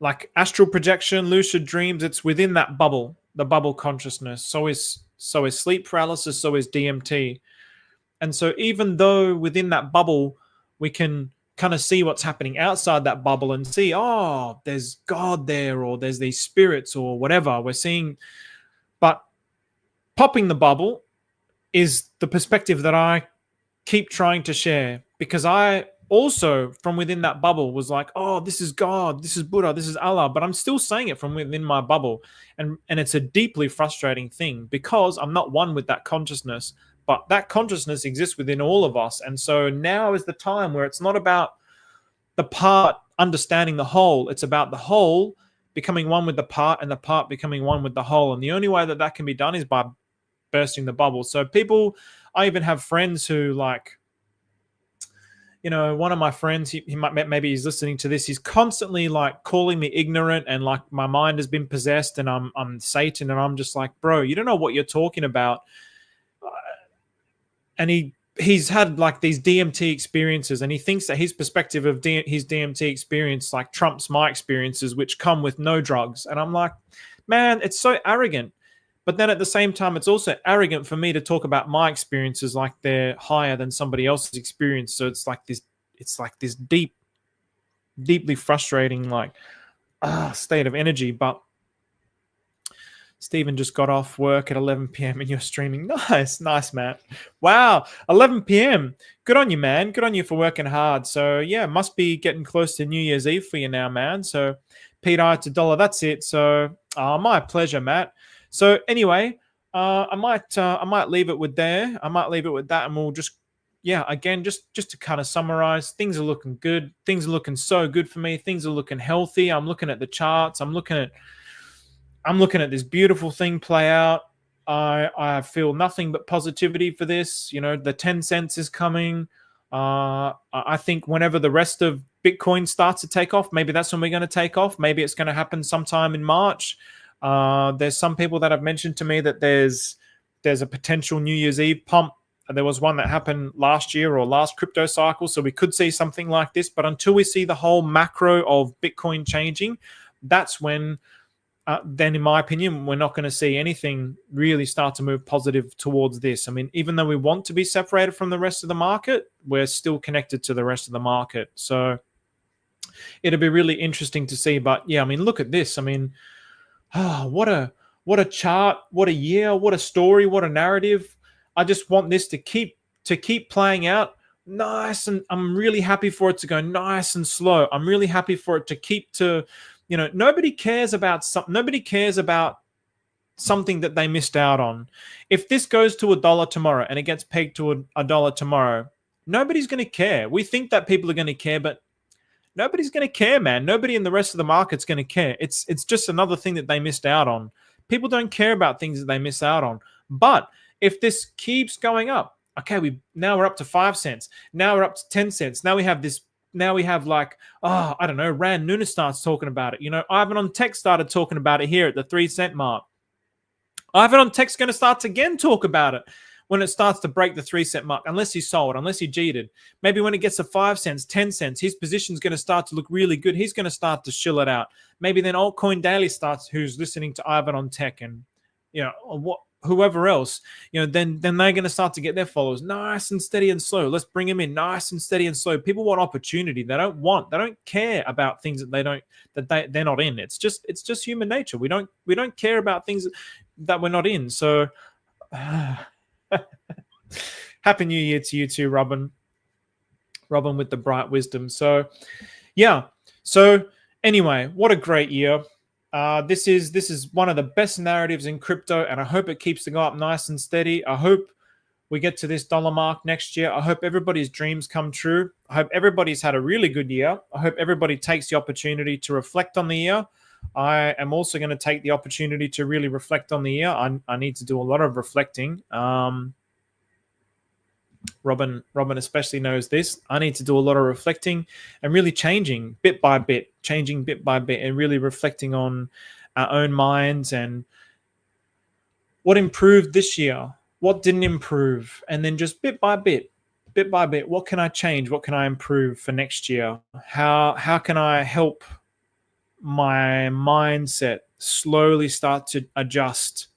like astral projection, lucid dreams. It's within that bubble, the bubble consciousness. So is sleep paralysis. So is DMT. And so even though within that bubble we can kind of see what's happening outside that bubble and see, oh, there's God there, or there's these spirits or whatever we're seeing, but popping the bubble is the perspective that I keep trying to share, because I also from within that bubble was like, oh, this is God, this is Buddha, this is Allah, but I'm still saying it from within my bubble. And it's a deeply frustrating thing because I'm not one with that consciousness, but that consciousness exists within all of us. And so now is the time where it's not about the part understanding the whole, it's about the whole becoming one with the part and the part becoming one with the whole. And the only way that can be done is by bursting the bubble. So people, I even have friends who, like, you know, one of my friends, he might, maybe he's listening to this, he's constantly like calling me ignorant and like my mind has been possessed and I'm Satan, and I'm just like, bro, you don't know what you're talking about. And he's had like these DMT experiences, and he thinks that his perspective of his DMT experience like trumps my experiences, which come with no drugs. And I'm like, man, it's so arrogant. But then at the same time, it's also arrogant for me to talk about my experiences like they're higher than somebody else's experience. So it's like this deeply frustrating like state of energy. But Stephen just got off work at 11 p.m. and you're streaming. Nice, Matt. Wow, 11 p.m. Good on you, man. Good on you for working hard. So yeah, must be getting close to New Year's Eve for you now, man. So pDAI to dollar, that's it. So my pleasure, Matt. So anyway, I might leave it with there. I might leave it with that, and we'll just, yeah, again, just to kind of summarize, things are looking good. Things are looking so good for me. Things are looking healthy. I'm looking at the charts. I'm looking at this beautiful thing play out. I feel nothing but positivity for this. You know, the 10 cents is coming. I think whenever the rest of Bitcoin starts to take off, maybe that's when we're going to take off. Maybe it's going to happen sometime in March. There's some people that have mentioned to me that there's a potential New Year's Eve pump. There was one that happened last year or last crypto cycle. So we could see something like this. But until we see the whole macro of Bitcoin changing, that's when then in my opinion, we're not going to see anything really start to move positive towards this. I mean, even though we want to be separated from the rest of the market, we're still connected to the rest of the market. So it'll be really interesting to see. But yeah, I mean, look at this. I mean, what a chart, what a year, what a story, what a narrative. I just want this to keep playing out nice, and I'm really happy for it to go nice and slow. I'm really happy for it to keep to, you know, nobody cares about something that they missed out on. If this goes to $1 tomorrow and it gets pegged to $1 tomorrow, nobody's going to care. We think that people are going to care, but nobody's going to care, man. Nobody in the rest of the market's going to care. It's just another thing that they missed out on. People don't care about things that they miss out on. But if this keeps going up, okay, now we're up to 5 cents. Now we're up to 10 cents. Now we have this. Now we have like, I don't know, Rand Nunes starts talking about it. You know, Ivan on Tech started talking about it here at the 3 cent mark. Ivan on Tech's going to start to again talk about it when it starts to break the 3 cent mark, unless he sold, unless he cheated. Maybe when it gets to 5 cents, 10 cents, his position's going to start to look really good. He's going to start to shill it out. Maybe then Altcoin Daily starts, who's listening to Ivan on Tech and, you know, whoever else, you know, then they're going to start to get their followers nice and steady and slow. Let's bring them in nice and steady and slow. People want opportunity. They don't care about things that they're not in. It's just human nature. We don't care about things that we're not in. So happy New Year to you too, Robin with the bright wisdom. So yeah. So anyway, what a great year. This is one of the best narratives in crypto, and I hope it keeps to go up nice and steady. I hope we get to this dollar mark next year. I hope everybody's dreams come true. I hope everybody's had a really good year. I hope everybody takes the opportunity to reflect on the year. I am also going to take the opportunity to really reflect on the year. I need to do a lot of reflecting. Robin especially knows this. I need to do a lot of reflecting and really changing bit by bit, and really reflecting on our own minds and what improved this year, what didn't improve, and then just bit by bit, what can I change? What can I improve for next year? How can I help my mindset slowly start to adjust?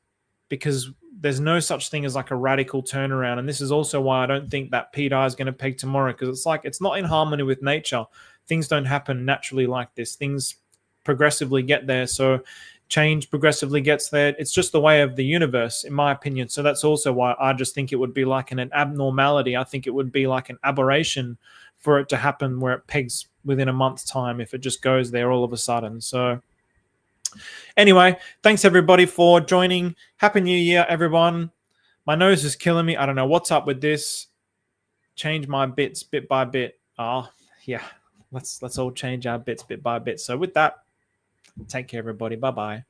Because there's no such thing as like a radical turnaround. And this is also why I don't think that pDAI is going to peg tomorrow, because it's like it's not in harmony with nature. Things don't happen naturally like this. Things progressively get there. So change progressively gets there. It's just the way of the universe, in my opinion. So that's also why I just think it would be like an abnormality. I think it would be like an aberration for it to happen where it pegs within a month's time if it just goes there all of a sudden. So anyway, thanks everybody for joining. Happy New Year, everyone. My nose is killing me. I don't know what's up with this. Change my bits bit by bit. Oh, yeah. Let's all change our bits bit by bit. So with that, take care, everybody. Bye-bye.